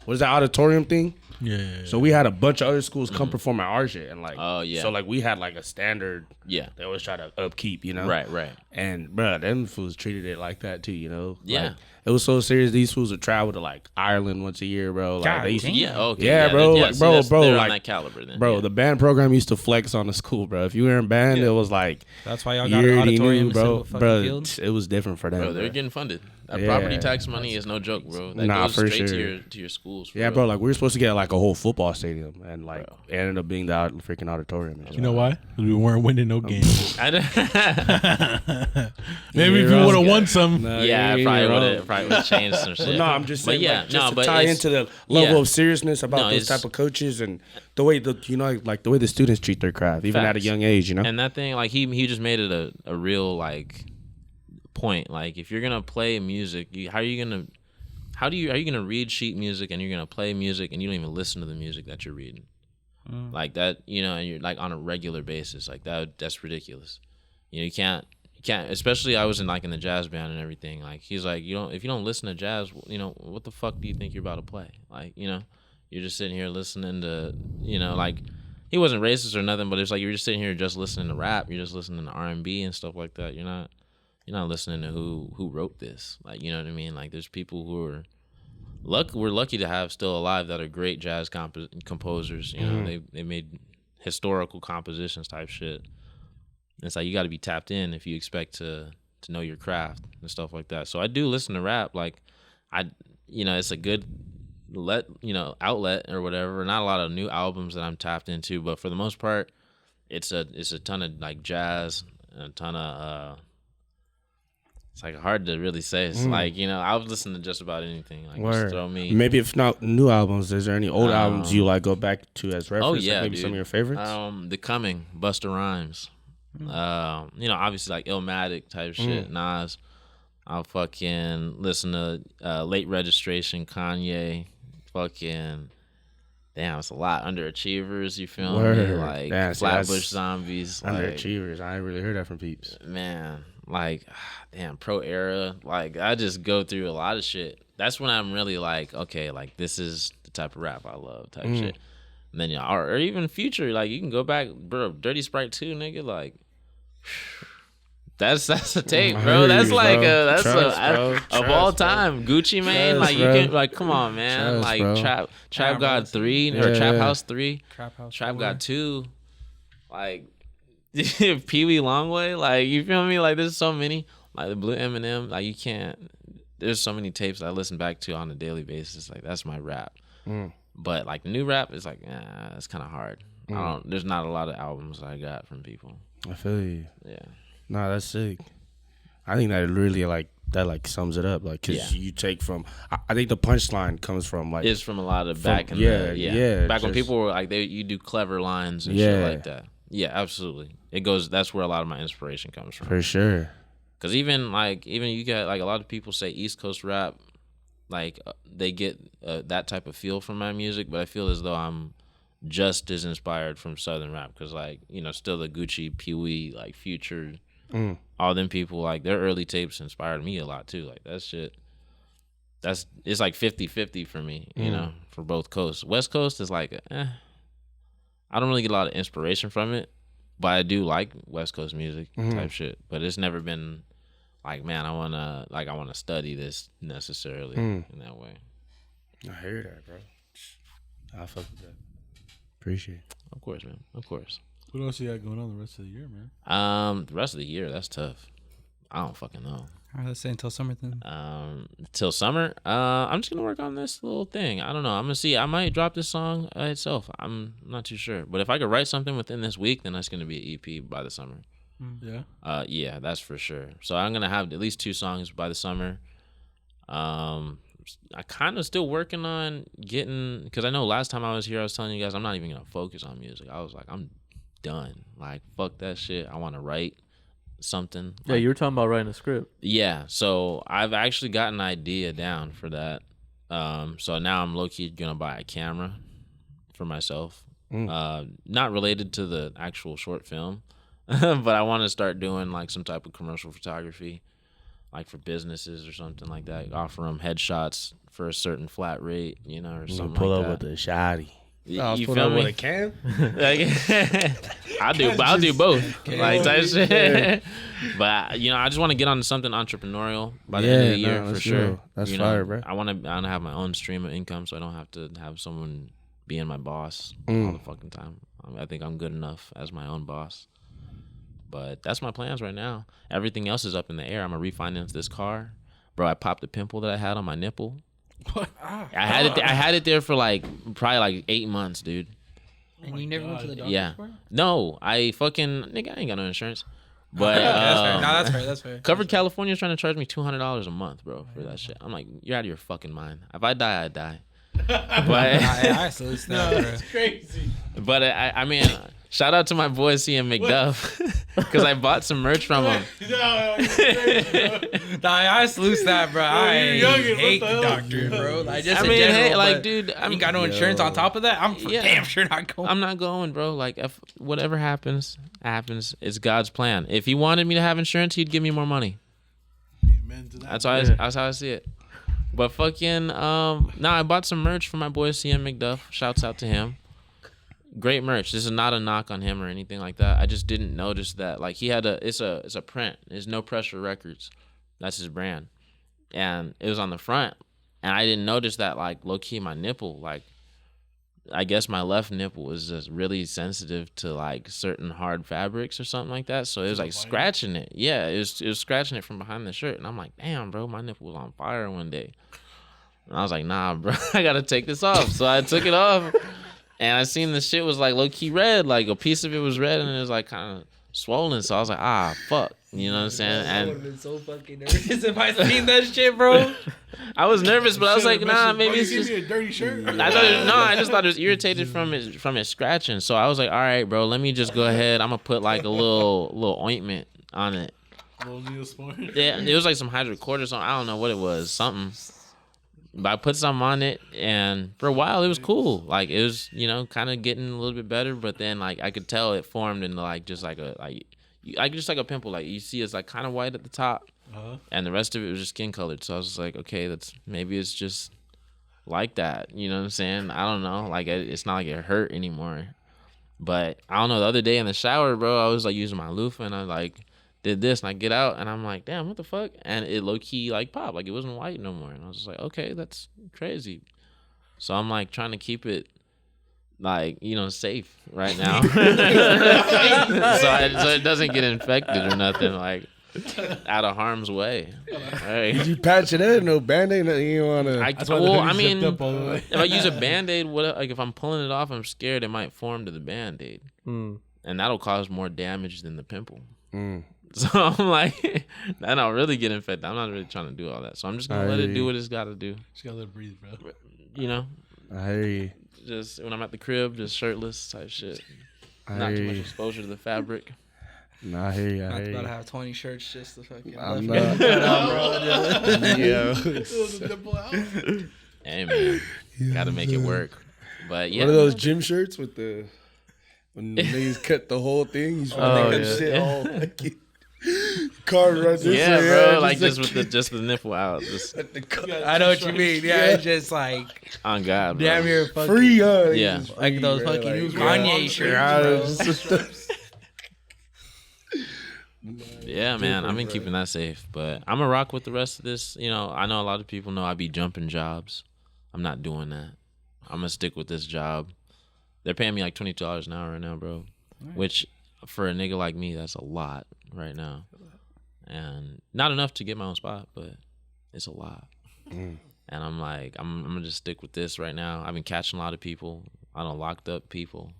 what is that auditorium thing? Yeah. So we had a bunch of other schools come perform at our shit, and like, yeah. so like we had like a standard. Yeah. They always try to upkeep, you know. Right. And bro, them fools treated it like that too, you know. Yeah. Like, it was so serious. These fools would travel to like Ireland once a year, bro. Like God they used to, damn. Yeah. Okay. Yeah, bro, like, bro, they're on like, that caliber then. bro. Yeah. The band program used to flex on the school, bro. If you were in band, it was like That's why y'all you got an already auditorium knew, bro. instead of a Bro, fucking field. it was different for them. Bro, they're bro. getting funded. That Yeah. property tax money is no joke, bro. That Nah, goes for straight sure. to your schools. For Yeah, real. bro. Like we were supposed to get like a whole football stadium, and like it ended up being the freaking auditorium. And shit. You know why? Because we weren't winning no games. I don't- Maybe if we wrong. would have won some. Nah, yeah, you probably ain't would wrong. have changed some shit. But no, I'm just saying, But yeah, like, just no, to but tie it's- into the level yeah. of seriousness about No, those it's- type of coaches and the way like the way the students treat their craft, even at a Facts. young age, you know. And that thing, like he just made it a real like point. Like if you're gonna play music, are you gonna read sheet music and you're gonna play music and you don't even listen to the music that you're reading? Like that, you know, and you're like on a regular basis, like that's ridiculous. You know, you can't, especially I was in the jazz band and everything. Like he's like, if you don't listen to jazz, you know, what the fuck do you think you're about to play? Like, you know, you're just sitting here listening to, you know, like he wasn't racist or nothing, but it's like you're just sitting here just listening to rap, you're just listening to R&B and stuff like that. You're not listening to who wrote this. Like, you know what I mean? Like there's people who are we're lucky to have still alive that are great jazz composers. You know, they made historical compositions type shit. And it's like you got to be tapped in if you expect to know your craft and stuff like that. So I do listen to rap. Like it's a good outlet or whatever. Not a lot of new albums that I'm tapped into, but for the most part, it's a ton of like jazz and a ton of it's like hard to really say. It's like, you know, I was listening to just about anything. Like just throw me. Maybe if not new albums, is there any old albums you like go back to as reference? Oh Like yeah, maybe dude. some of your favorites. The Coming, Busta Rhymes. You know, obviously like Illmatic type shit, Nas. I'll fucking listen to Late Registration, Kanye. Fucking damn, it's a lot. Underachievers, you feel me? Like Damn, see, Flatbush Zombies. Like, Underachievers. I ain't really heard that from peeps. man, like damn, Pro Era. Like I just go through a lot of shit. That's when I'm really like, okay, like this is the type of rap I love, type shit. And then or even Future, like you can go back, bro. Dirty Sprite 2, nigga, like That's a tape, I bro. hear That's you, like bro. that's Trust, a bro. of Trust, all bro. time. Gucci Mane, Trust, like you bro. can like come on, man. Trust, like bro. Trap Yeah, God bro. 3 Yeah, or Trap yeah. House 3, Trap House. Trap 4. God 2, like Pee Wee Longway. Like you feel me? Like there's so many. Like the Blue Eminem. Like you can't. There's so many tapes I listen back to on a daily basis. Like that's my rap. But like the new rap is like, it's kind of hard. I don't. There's not a lot of albums I got from people. I feel you. Yeah. Nah, that's sick. I think that really like sums it up. Like, cause Yeah. you take from. I think the punchline comes from like. It's from a lot of From- back in yeah, the yeah, back when just- people were like you do clever lines and shit Yeah. like that. Yeah, absolutely. It goes. That's where a lot of my inspiration comes from. For sure. Because even you got like a lot of people say East Coast rap, like they get that type of feel from my music, but I feel as though I'm just as inspired from Southern rap because like still the Gucci, Pee Wee, like Future, all them people like their early tapes inspired me a lot too. Like that shit. It's like 50-50 for me, for both coasts. West Coast is like, I don't really get a lot of inspiration from it, but I do like West Coast music type shit. But it's never been like, man, I wanna study this necessarily in that way. I hear that, bro. I fuck with that. Appreciate it. Of course, man. Of course. What else you got going on the rest of the year, man? The rest of the year, that's tough. I don't fucking know. All right, let's say until summer then. Till summer. I'm just gonna work on this little thing. I don't know. I'm gonna see. I might drop this song itself. I'm not too sure. But if I could write something within this week, then that's gonna be an EP by the summer. Yeah. Yeah, that's for sure. So I'm gonna have at least 2 songs by the summer. I kind of still working on getting, because I know last time I was here, I was telling you guys I'm not even gonna focus on music. I was like, I'm done. Like, fuck that shit. I want to write something. Yeah, you were talking about writing a script. Yeah, so I've actually got an idea down for that. So now I'm low-key gonna buy a camera for myself. Not related to the actual short film, but I want to start doing like some type of commercial photography, like for businesses or something like that. Offer them headshots for a certain flat rate, or something Pull like up that. with the shoddy. You feel me? With a can? Like, I'll do both, like type shit. But I just want to get onto something entrepreneurial by the end of the year for sure. That's fire, bro. I want to have my own stream of income, so I don't have to have someone being my boss all the fucking time. I think I'm good enough as my own boss. But that's my plans right now. Everything else is up in the air. I'm gonna refinance this car, bro. I popped a pimple that I had on my nipple. I had it there for probably like 8 months, dude. And you never went to the doctor Yeah. for it? No, I ain't got no insurance. But That's fair. No, that's fair. That's fair. Covered California's trying to charge me $200 a month, bro, for that shit. I'm like, you're out of your fucking mind. If I die, I die. But I salute that, bro. Crazy. but I mean, shout out to my boy CM McDuff because I bought some merch from him. No, you're crazy, bro. I salute that, bro. I you're youngin', hate what the the hell? doctor, bro. Like, just I in mean, general, hey, like, but dude, you got no insurance on top of that? I'm for Yeah. damn sure not going. I'm not going, bro. Like, if whatever happens. It's God's plan. If he wanted me to have insurance, he'd give me more money. Amen to that. That's how I see it. But fucking, I bought some merch for my boy CM McDuff. Shouts out to him. Great merch. This is not a knock on him or anything like that. I just didn't notice that. Like, he had it's a print. It's No Pressure Records. That's his brand. And it was on the front. And I didn't notice that, like, low-key my nipple, like, I guess my left nipple was just really sensitive to, like, certain hard fabrics or something like that. So it was, like, scratching it. Yeah, it was scratching it from behind the shirt. And I'm like, damn, bro, my nipple was on fire one day. And I was like, nah, bro, I got to take this off. So I took it off. And I seen the shit was, like, low-key red. Like, a piece of it was red and it was, like, kind of swollen. So I was like, fuck. You know what I'm saying? I would And have been so fucking nervous if I seen that shit, bro. I was nervous, but I was like, nah, maybe it's you just... give me a dirty shirt. I just thought it was irritated from it scratching. So I was like, all right, bro, let me just go ahead. I'm gonna put like a little ointment on it. Little Neosporin. Yeah, it was like some hydrochloric or something. I don't know what it was, something. But I put some on it, and for a while it was cool. Like it was, kind of getting a little bit better. But then like I could tell it formed into like just like a pimple. Like you see, it's like kind of white at the top. And the rest of it was just skin colored. So I was just like, okay, maybe it's just like that. You know what I'm saying? I don't know. Like it's not like it hurt anymore. But I don't know. The other day in the shower, bro, I was like using my loofah and I like did this, and I get out, and I'm like, damn, what the fuck? And it low key like popped, like it wasn't white no more, and I was just like, okay, that's crazy. So I'm like trying to keep it like, you know, safe right now, so it doesn't get infected or nothing, like out of harm's way. Right. Did you patch it in? No Band-Aid? You want to... I mean, if I use a Band-Aid, like if I'm pulling it off, I'm scared it might form to the Band-Aid. And that'll cause more damage than the pimple. So I'm like, then I'll really get infected. I'm not really trying to do all that. So I'm just going to let it do what it's got to do. Just gotta let it breathe, bro. You know? I hear you. Just when I'm at the crib, just shirtless type shit. Not too much exposure to the fabric. Nah, I hear you. Not about to have 20 shirts just to fucking. I'm left not. Yeah. Hey, man. Got to make it work. But yeah. One of those gym shirts with the... When the niggas cut the whole thing, you shit all like car runs. Yeah, bro, like just with the nipple out. Just I know what you mean. Yeah, it's just like on God, bro. damn near fucking free, yeah, like those bro, fucking like, Kanye shirts. Yeah, man, I've been keeping that safe, but I'm gonna rock with the rest of this. You know, I know a lot of people know I be jumping jobs. I'm not doing that. I'm gonna stick with this job. They're paying me like $22 an hour right now, bro. Right. Which, for a nigga like me, that's a lot right now. And not enough to get my own spot, but it's a lot. And I'm like, I'm going to just stick with this right now. I've been catching a lot of people. I done locked up people.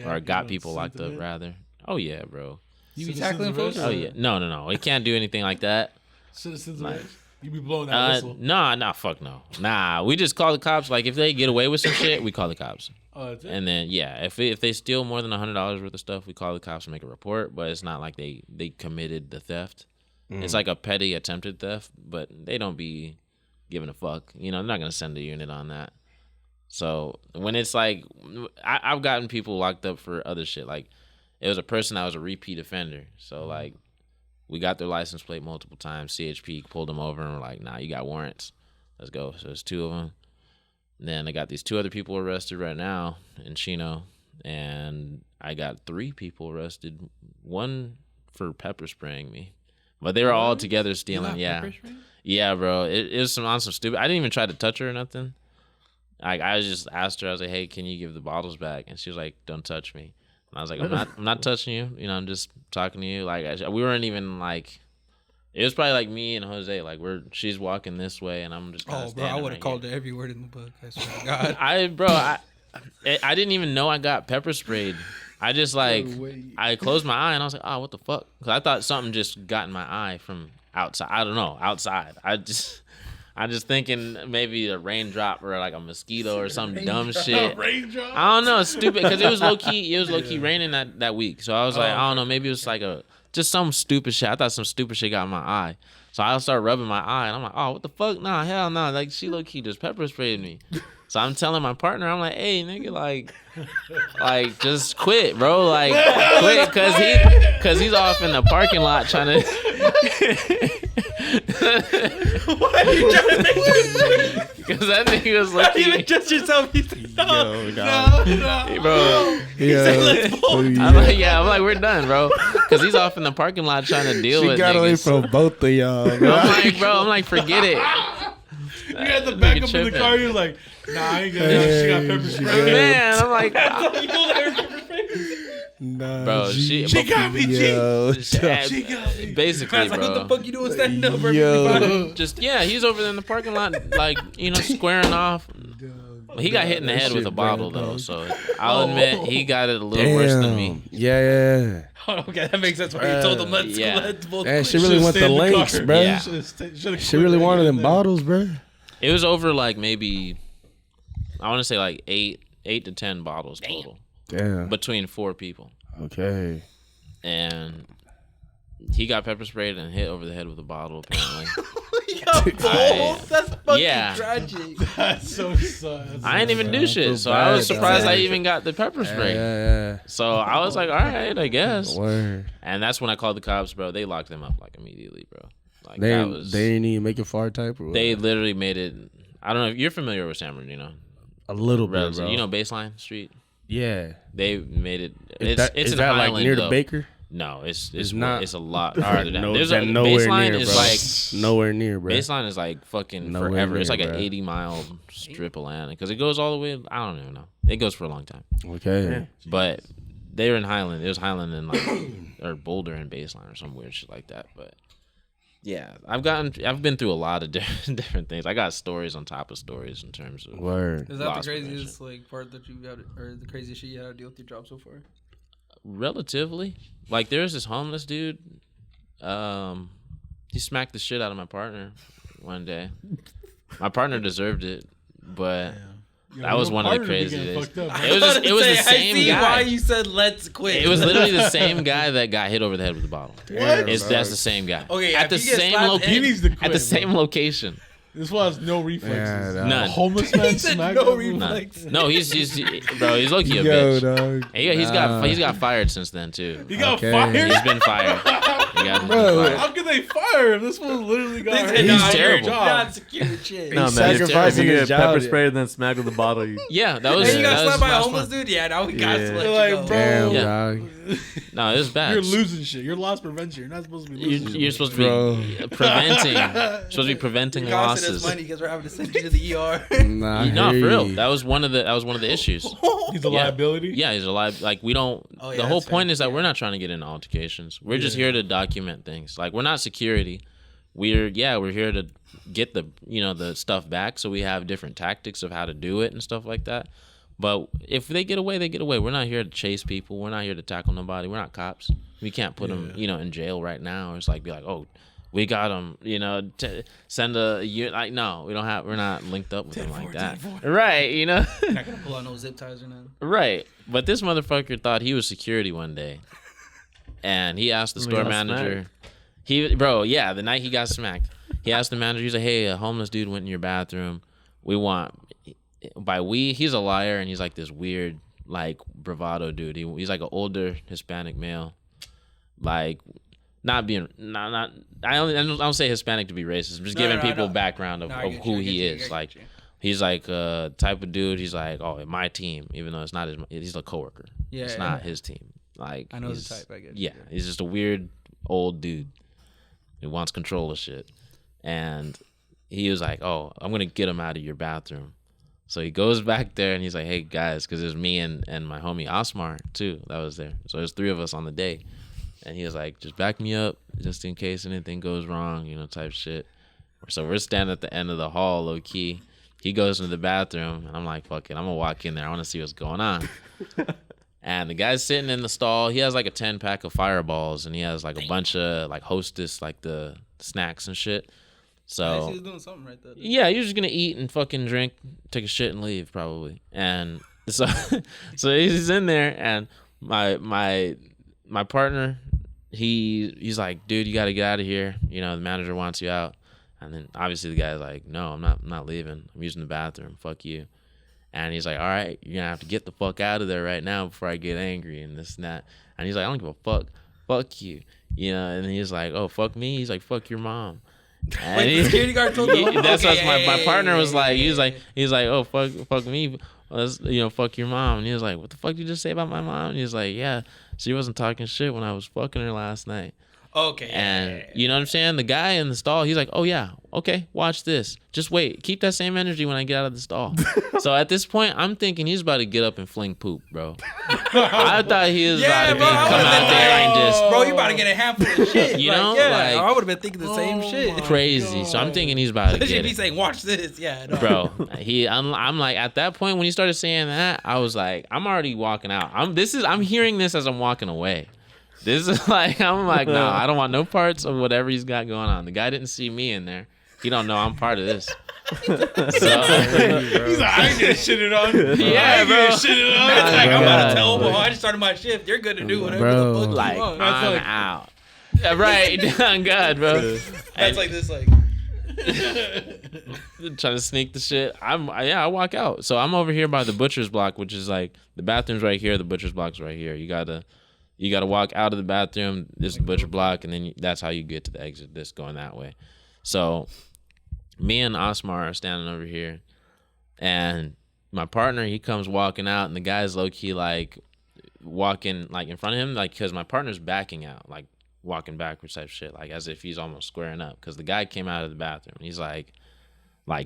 Or got people locked up, rather. Oh, yeah, bro. You be tackling folks? Oh, yeah. No. We can't do anything like that. Citizens arrest? You be blowing that whistle? Nah, fuck no. Nah, we just call the cops. Like, if they get away with some shit, we call the cops. Oh, that's it? And then, yeah, if they steal more than $100 worth of stuff, we call the cops and make a report. But it's not like they committed the theft. It's like a petty attempted theft, but they don't be giving a fuck. You know, they're not going to send a unit on that. So when it's like, I've gotten people locked up for other shit. Like, it was a person that was a repeat offender. So, like, we got their license plate multiple times. CHP pulled them over and we're like, nah, you got warrants. Let's go. So there's two of them. And then I got these two other people arrested right now in Chino. And I got 3 people arrested. One for pepper spraying me. But they were all together stealing. Yeah. Yeah, bro. It was on some stupid. I didn't even try to touch her or nothing. Like, I just asked her, I was like, hey, can you give the bottles back? And she was like, don't touch me. And I was like, I'm not touching you. You know, I'm just talking to you. Like, we weren't even like, it was probably like me and Jose. Like, she's walking this way and I'm just kind of standing. I would have called her every word in the book. I swear to God. I didn't even know I got pepper sprayed. I just like, I closed my eye and I was like, oh, what the fuck? Because I thought something just got in my eye from outside. I don't know, outside. I just thinking maybe a raindrop or like a mosquito or some dumb shit. Raindrop? I don't know, it's stupid because it was low key raining that week. So I was like, I don't know, maybe it was like just some stupid shit. I thought some stupid shit got in my eye. So I started rubbing my eye and I'm like, oh, what the fuck? Nah, hell no. Like, she low key just pepper sprayed me. So I'm telling my partner, I'm like, hey, nigga, like just quit, bro. Like, quit, cause he's off in the parking lot trying to. What are you trying to make? Because that nigga was like, you even just yourself. He said, no, bro. I'm like, we're done, bro. Because he's off in the parking lot trying to deal with. She got away from both of y'all. I'm like, forget it. You had to back up in the car. You're like, nah, I ain't gonna. She got pepper spray. Man, I'm like, Nah, bro, she got me, she got me. Basically, bro. What the fuck you doing standing up? Just he's over there in the parking lot, like, you know, squaring off. He got hit in the head with a bottle though, so I'll admit he got it a little worse than me. Yeah. Okay, that makes sense. Why you told them let's both. Man, she really went the lengths, bro. Yeah. She really wanted them bottles, bro. It was over like maybe, I want to say like 8 to 10 bottles total. Damn. Between 4 people. Okay. And he got pepper sprayed and hit over the head with a bottle, apparently. That's fucking tragic. That's so sad. I ain't even do shit, so I was surprised I even got the pepper spray. Yeah. So I was like, all right, I guess. Word. And that's when I called the cops, bro. They locked them up like immediately, bro. Like, They didn't even make it far type or what? They literally made it. I don't know if you're familiar with San Bernardino. A little bit, bro. You know Baseline Street? Yeah. They made it. Is that in like Highland, near though. the Baker? No, it's not. It's a lot farther down. No, There's a nowhere baseline near, is bro. like nowhere near, bro. baseline is like fucking Nowhere forever. It's near, like an bro. 80-mile strip of land because it goes all the way. I don't even know. It goes for a long time. Okay. But they were in Highland. It was Highland and like or Boulder and baseline or some weird shit like that. But yeah, I've been through a lot of different things. I got stories on top of stories in terms of Word. Is that loss the craziest prevention. like part that you got, or the craziest shit you had to deal with your job so far? Relatively, like there's this homeless dude. He smacked the shit out of my partner one day. My partner deserved it, but that was one of the crazy days. It was the same I see guy. why you said let's quit. It was literally the same guy that got hit over the head with the bottle. Damn, That's dog. the same guy. Okay, at if the you get same slapped location. He needs to quit, At the bro. same location. This one has no reflexes. Yeah, None. A homeless man He said smacked no him. reflex. No, he's bro. He's low-key a Yo, bitch. dog. He's got fired since then too. He got Okay. fired. He's been fired. He got Bro. fired. How could they fire him? This one literally got hurt. He's He's terrible. Not secure shit. No, He's man. If sacrificing you his get job, pepper yeah. sprayed and then smacked with the bottle, you Yeah, that was. Hey, you got that was slapped by a last homeless one. dude? Yeah, now we got Yeah. to let Like, you go. bro. Damn, Yeah. dog. No, it was bad. You're losing shit. You're loss prevention. You're not supposed to be losing. You're supposed to Bro. be preventing. Supposed to be preventing Costing us losses. money because we're having to send you to the ER. Nah, I No, for hear real. you. That was one of the issues. He's a Yeah. liability. Yeah, he's alive. Like we don't. Oh, yeah, the whole that's point fair. is that we're not trying to get into altercations. We're just here to document things. Like we're not security. We're here to get the stuff back. So we have different tactics of how to do it and stuff like that. But if they get away, they get away. We're not here to chase people. We're not here to tackle nobody. We're not cops. We can't put them, in jail right now. It's like be like, oh, we got them. Send like no, we don't have. We're not linked up with them like that. Right? Not gonna pull out no zip ties or nothing. Right. But this motherfucker thought he was security one day, and he asked the When he store got manager. The night he got smacked, he asked the manager. He's like, "Hey, a homeless dude went in your bathroom. We want." He's a liar, and he's like this weird, like bravado dude. He's like an older Hispanic male, like not. I don't say Hispanic to be racist. I'm just giving people background of I get who you, I he get you, I is. get Like you. he's like a type of dude. He's like, oh, my team, even though it's not his. He's a coworker. Yeah, it's yeah. not his team. Like I know the he's- type, I get you. Yeah, he's just a weird old dude who wants control of shit, and he was like, oh, I'm gonna get him out of your bathroom. So he goes back there and he's like, hey guys, because there's me and my homie Osmar too that was there. So there's 3 of us on the day, and he was like, just back me up just in case anything goes wrong, type shit. So we're standing at the end of the hall, low key. He goes into the bathroom, and I'm like, fuck it, I'm gonna walk in there. I want to see what's going on. And the guy's sitting in the stall. He has like a 10-pack of Fireballs, and he has like a bunch of like Hostess, like the snacks and shit. So He's doing something right there. yeah, you're just gonna eat and fucking drink, take a shit and leave probably. And so he's in there, and my partner, he's like, dude, you gotta get out of here. The manager wants you out. And then obviously the guy's like, no, I'm not leaving. I'm using the bathroom. Fuck you. And he's like, all right, you're gonna have to get the fuck out of there right now before I get angry and this and that. And he's like, I don't give a fuck. Fuck you. And he's like, oh, fuck me. He's like, fuck your mom. And Wait, the security guard told you? that's Okay, what my partner was like. yeah, He's like, oh, fuck me. Fuck your mom. And he was like, what the fuck did you just say about my mom? And he was like, yeah, she wasn't talking shit when I was fucking her last night. Okay. And you know what I'm saying? The guy in the stall, he's like, oh yeah, okay, watch this. Just wait. Keep that same energy when I get out of the stall. So at this point, I'm thinking he's about to get up and fling poop, bro. I thought he was about to bro, I come would've out been there and like, just bro, you about to get a handful of shit. You Like, know, yeah, like- I would have been thinking the same shit. crazy. So I'm thinking he's about to Especially get if it. he's saying, watch this. Yeah, no. Bro, I'm like, at that point when he started saying that, I was like, I'm already walking out. I'm hearing this as I'm walking away. This is like, I'm like, no, I don't want no parts of whatever he's got going on. The guy didn't see me in there. He don't know I'm part of this. So, He's like, I ain't getting shitted on. yeah, bro. Shitted on. That's like, I'm about God. to tell him, I just started my shift. You're good to do whatever Bro. the fuck Like, you want. I'm out. Yeah, right, on God, bro. That's like this, like, Trying to sneak the shit. I walk out. So I'm over here by the butcher's block, which is like the bathroom's right here, the butcher's block's right here. You gotta walk out of the bathroom. This is the butcher block, and then that's how you get to the exit. This going that way. So me and Osmar are standing over here, and my partner, he comes walking out, and the guy's low key like walking like in front of him, like because my partner's backing out, like walking backwards type shit, like as if he's almost squaring up. Because the guy came out of the bathroom. And he's like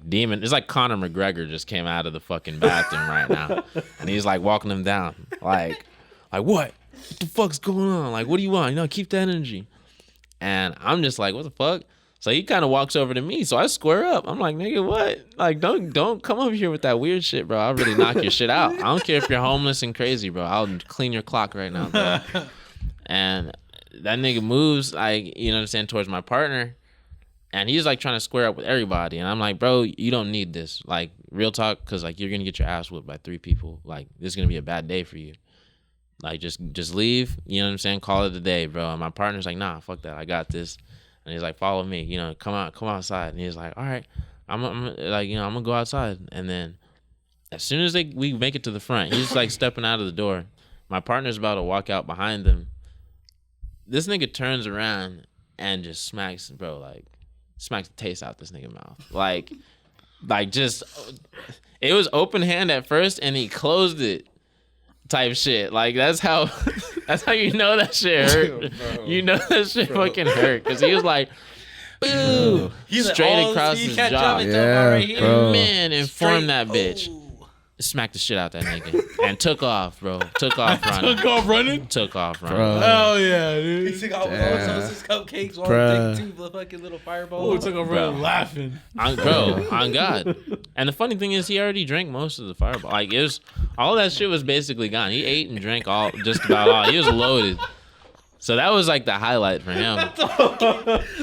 demon. It's like Conor McGregor just came out of the fucking bathroom right now, and he's like walking him down, like what the fuck's going on? Like, what do you want? You know, keep that energy. And I'm just like, what the fuck? So he kind of walks over to me, so I square up. I'm like, nigga, what? Like, don't come over here with that weird shit, bro. I'll really knock your shit out. I don't care if you're homeless and crazy, bro. I'll clean your clock right now, bro. And that nigga moves, like, you know what I'm saying, towards my partner. And he's like trying to square up with everybody. And I'm like, bro, you don't need this. Like, real talk, because like you're gonna get your ass whipped by 3 people. Like, this is gonna be a bad day for you. Like, just leave, you know what I'm saying? Call it a day, bro. And my partner's like, nah, fuck that. I got this. And he's like, follow me, you know, come outside. And he's like, all right, I'm like, you know, I'm gonna go outside. And then as soon as we make it to the front, he's like stepping out of the door. My partner's about to walk out behind them. This nigga turns around and just smacks the taste out this nigga mouth. Like just, it was open hand at first and he closed it. Type shit. Like that's how you know that shit hurt. You know that shit fucking hurt. Cause he was like, boo, straight across his jaw. Yeah, right bro. Man, informed that bitch. Smacked the shit out that nigga and took off, bro. Took off running. Took off running. Hell yeah, dude. He took off those cupcakes, one thing, 2 fucking little fireballs. Oh, took off running laughing. On God. And the funny thing is, he already drank most of the fireball. Like, it was, all that shit was basically gone. He ate and drank just about all. He was loaded. So that was like the highlight for him.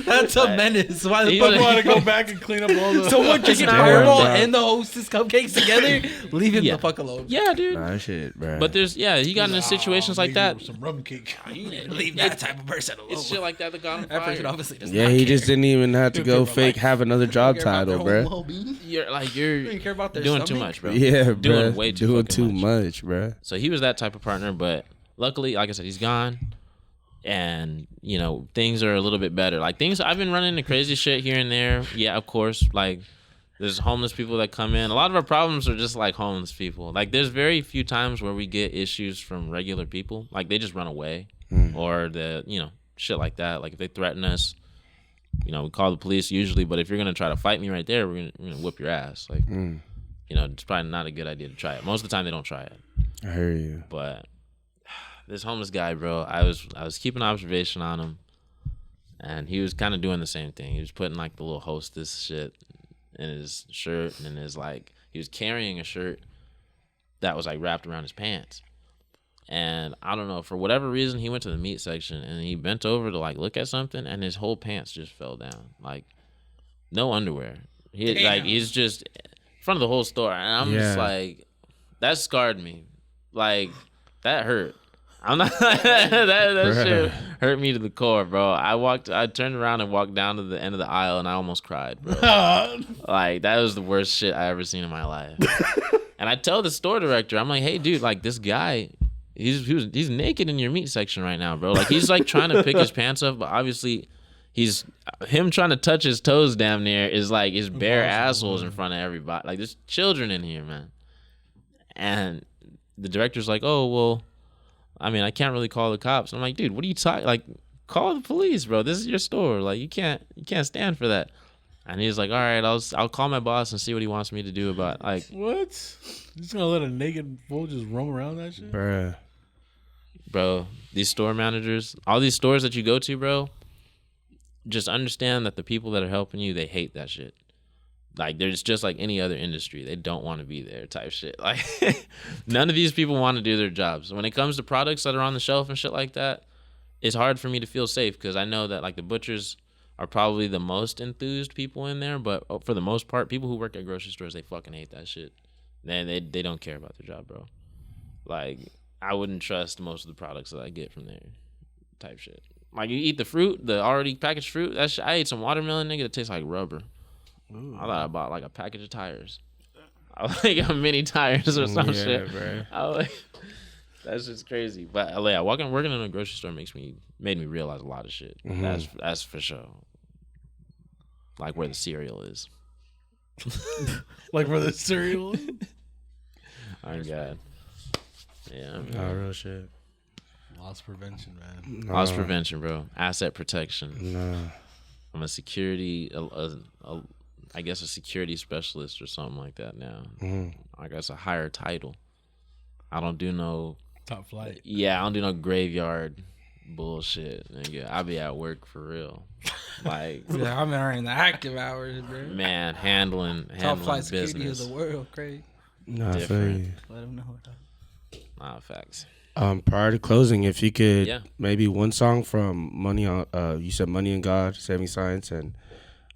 That's a menace. Why the fuck want to go back and clean up all the... Someone drinking fireball and the hostess cupcakes together? Leave him the fuck alone. Yeah, dude. Nah, shit, bro. But he got into situations like that. Some rum cake. Leave that type of person alone. It's shit like that got him That person fired. obviously does yeah, not he care. just didn't even have to go fake have another job title, bro. Well-being. You're You care about their doing too stomach? much, bro. Yeah, doing bro. way too doing fucking too much, bro. So he was that type of partner, but luckily, like I said, he's gone. And, you know, things are a little bit better. Like, I've been running into crazy shit here and there. Yeah, of course. Like, there's homeless people that come in. A lot of our problems are just like homeless people. Like, there's very few times where we get issues from regular people. Like, they just run away. Or shit like that. Like, if they threaten us, you know, we call the police usually. But if you're going to try to fight me right there, we're going to whip your ass. Like, you know, it's probably not a good idea to try it. Most of the time, they don't try it. I hear you. But this homeless guy, bro, I was keeping observation on him, and he was kind of doing the same thing. He was putting like the little hostess shit in his shirt, and he was carrying a shirt that was like wrapped around his pants. And I don't know, for whatever reason, he went to the meat section and he bent over to like look at something, and his whole pants just fell down, like no underwear. He's just in front of the whole store, and I'm just like, that scarred me, like that hurt. I'm not that shit hurt me to the core, bro. I turned around and walked down to the end of the aisle, and I almost cried, bro. Like, that was the worst shit I ever seen in my life. And I tell the store director, I'm like, hey, dude, like, this guy, he's naked in your meat section right now, bro. Like, he's like trying to pick his pants up, but obviously him trying to touch his toes down there is like his bare assholes in front of everybody. Like, there's children in here, man. And the director's like, oh, well, I mean, I can't really call the cops. I'm like, dude, what are you talking? Like, call the police, bro. This is your store. Like, you can't stand for that. And he's like, all right, I'll call my boss and see what he wants me to do about, like, What? You just gonna let a naked fool just roam around that shit? bro, these store managers, all these stores that you go to, bro, just understand that the people that are helping you, they hate that shit. Like, there's just like any other industry. They don't want to be there type shit. Like, none of these people want to do their jobs. When it comes to products that are on the shelf and shit like that, it's hard for me to feel safe because I know that, like, the butchers are probably the most enthused people in there. But for the most part, people who work at grocery stores, they fucking hate that shit. They don't care about their job, bro. Like, I wouldn't trust most of the products that I get from there type shit. Like, you eat the fruit, the already packaged fruit. That shit, I ate some watermelon, nigga, that tastes like rubber. Ooh. I thought I bought like a package of tires. I was like a mini tires or some shit. Bro. I was like, that's just crazy. But yeah, working in a grocery store made me realize a lot of shit. Mm-hmm. That's for sure. Like where the cereal is. Like where the cereal is? Oh God. Yeah. Oh, real shit. Loss prevention, man. Loss prevention, bro. Asset protection. Nah. I'm a security, I guess a security specialist or something like that now. I guess a higher title. I don't do no Top flight. Yeah, I don't do no graveyard bullshit. Nigga, I be at work for real. Like, Yeah, I'm in the active hours, bro. man, handling Top flight security business. of the world, Craig. Nah, I feel Different. you. Let them know. Facts. Prior to closing, if you could Yeah. maybe one song from Money on, you said Money and God, Saving Science, and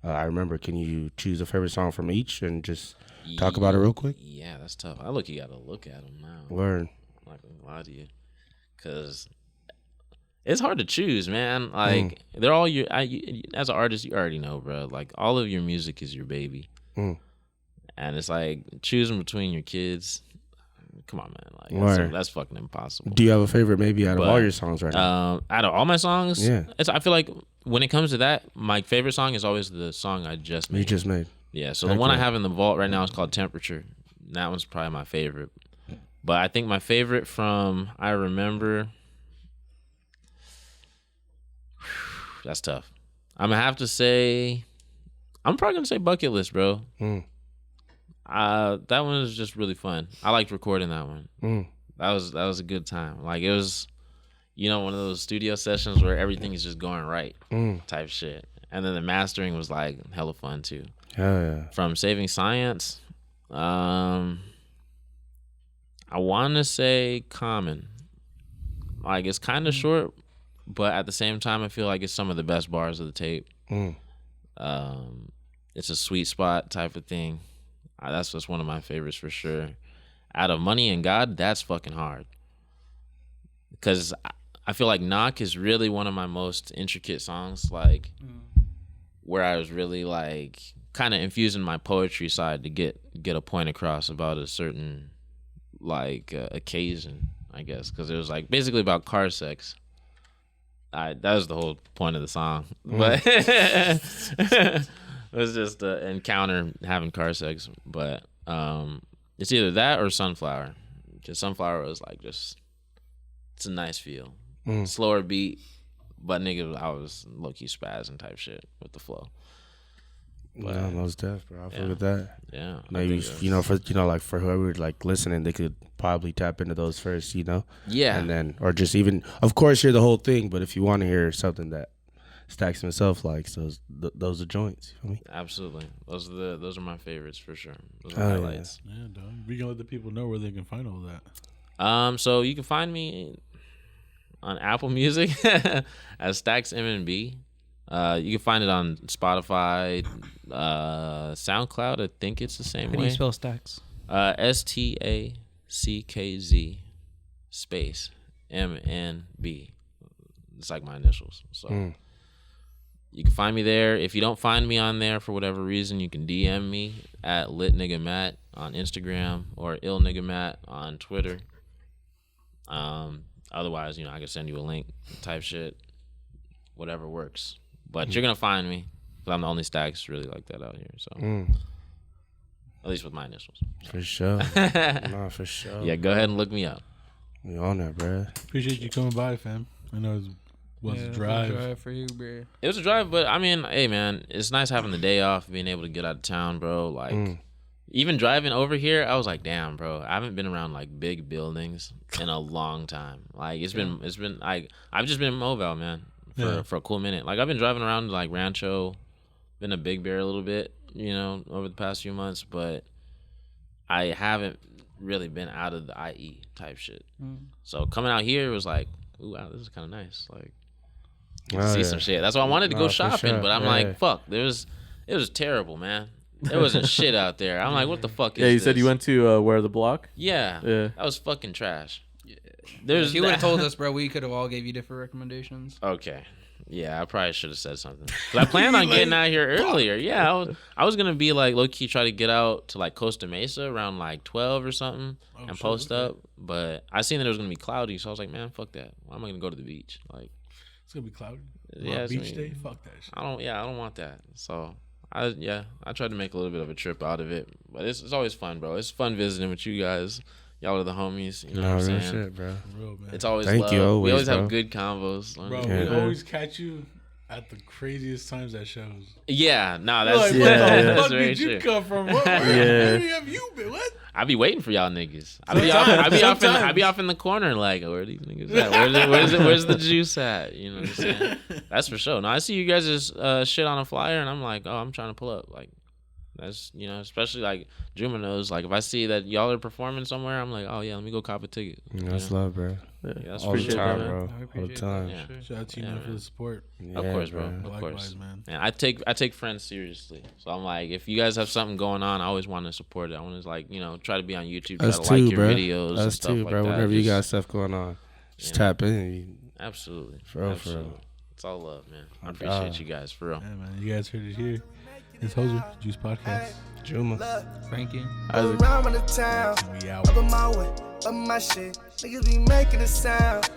I remember. Can you choose a favorite song from each and just talk about it real quick? Yeah, that's tough. I look, you gotta look at them now. Word. I'm not gonna lie to you, cause it's hard to choose, man. Like they're all your. As an artist, you already know, bro. Like all of your music is your baby, and it's like choosing between your kids. Come on, man. Like that's fucking impossible. Do you have a favorite maybe out of all your songs right now? Out of all my songs, Yeah. I feel like when it comes to that, my favorite song is always the song I just made. You just made. Yeah, so the one I have in the vault right now is called Temperature. That one's probably my favorite. But I think my favorite from I Remember, that's tough. I'm going to have to say, I'm probably going to say Bucket List, bro. That one was just really fun. I liked recording that one. That was a good time. Like it was, one of those studio sessions where everything is just going right type shit. And then the mastering was like hella fun too. Hell yeah. From Saving Science, I want to say Common. Like it's kind of short, but at the same time, I feel like it's some of the best bars of the tape. It's a sweet spot type of thing. That's just one of my favorites for sure. Out of Money and God, that's fucking hard. Because I feel like Knock is really one of my most intricate songs, like where I was really like kind of infusing my poetry side to get a point across about a certain like occasion, I guess. Because it was like basically about car sex. That was the whole point of the song. But it was just an encounter having car sex, but it's either that or Sunflower. Just Sunflower was like it's a nice feel, slower beat, but nigga, I was low key spazzing type shit with the flow. But, Yeah, most def, bro. I feel with that. Yeah, Maybe for whoever like listening, they could probably tap into those first, Yeah, and then or just even, of course, hear the whole thing. But if you want to hear something that Stackz himself likes, those are joints. You feel me? absolutely. Those are my favorites for sure. Those are highlights. Yeah, dog. We can let the people know where they can find all that. So you can find me on Apple Music as Stackz MNB. You can find it on Spotify, SoundCloud. I think it's the same How do way. you spell Stackz? Stackz space MNB. It's like my initials. So you can find me there. If you don't find me on there for whatever reason, you can DM me at LitNiggaMatt on Instagram or IllNiggaMatt on Twitter. Otherwise, I can send you a link type shit. Whatever works. But you're going to find me because I'm the only Stackz really like that out here. So at least with my initials. For sure. Nah, for sure. Yeah, go ahead and look me up. We on that, bro. Appreciate you coming by, fam. I know it was a drive. for you, bro. It was a drive, but I mean, hey, man, it's nice having the day off, being able to get out of town, bro. Like, even driving over here, I was like, damn, bro, I haven't been around like big buildings in a long time. Like, it's been like, I've just been in Mobile, man, for a cool minute. Like, I've been driving around like Rancho, been a Big Bear a little bit, over the past few months, but I haven't really been out of the IE type shit. So coming out here was like, ooh, wow, this is kind of nice. Like, see some shit. That's why I wanted to go shopping, sure. but I'm like, fuck, it was terrible, man. There wasn't shit out there. I'm like, what the fuck is this? Yeah, you said you went to Where the Block? Yeah. Yeah. That was fucking trash. If you would have told us, bro, we could have all gave you different recommendations. Okay. Yeah, I probably should have said something. 'Cause I planned on getting out here earlier. Yeah, I was gonna be like low key try to get out to like Costa Mesa around like 12 or something and post up. But I seen that it was gonna be cloudy, so I was like, man, fuck that. Why am I gonna go to the beach? Like, It's gonna be cloudy. Yeah, it's beach gonna be- day. Fuck that shit. I don't want that. So I tried to make a little bit of a trip out of it. But it's always fun, bro. It's fun visiting with you guys. Y'all are the homies. You know No, what I'm real saying? shit, bro. For real, man. It's always Thank love. you, We always, always bro. have good combos. Bro, Yeah. we always catch you at the craziest times at shows. Yeah, nah, You're that's like, what yeah, the yeah. fuck that's very did you true. come from? Where have you been? What? I be waiting for y'all niggas. I be off in the corner like, where are these niggas at? Where's the juice at? You know what I'm saying? That's for sure. Now I see you guys just shit on a flyer, and I'm like, oh, I'm trying to pull up. Like, that's, you know, especially like Juma knows. Like, if I see that y'all are performing somewhere, I'm like, oh yeah, let me go cop a ticket. That's love, bro. Yeah, that's All the appreciate time, that, man. bro. All the time. Yeah. Shout out to you, Yeah, man, for man. the support. Of course, bro. Of Likewise, course, man. man. I take friends seriously, so I'm like, if you guys have something going on, I always want to support it. I want to, like, you know, try to be on YouTube, try Us to too, like your bro. videos and Us stuff too, like bro. that. Whenever you Just- got stuff going on, just Yeah. tap in. Absolutely, For real, for absolutely. real. It's all love, man. I appreciate you guys for real. Yeah, man. You guys heard it here. It's Hoser Juice Podcast. Juma. Frankie. Go around the town. And we out. Up in my way, up my shit. Niggas be making a sound.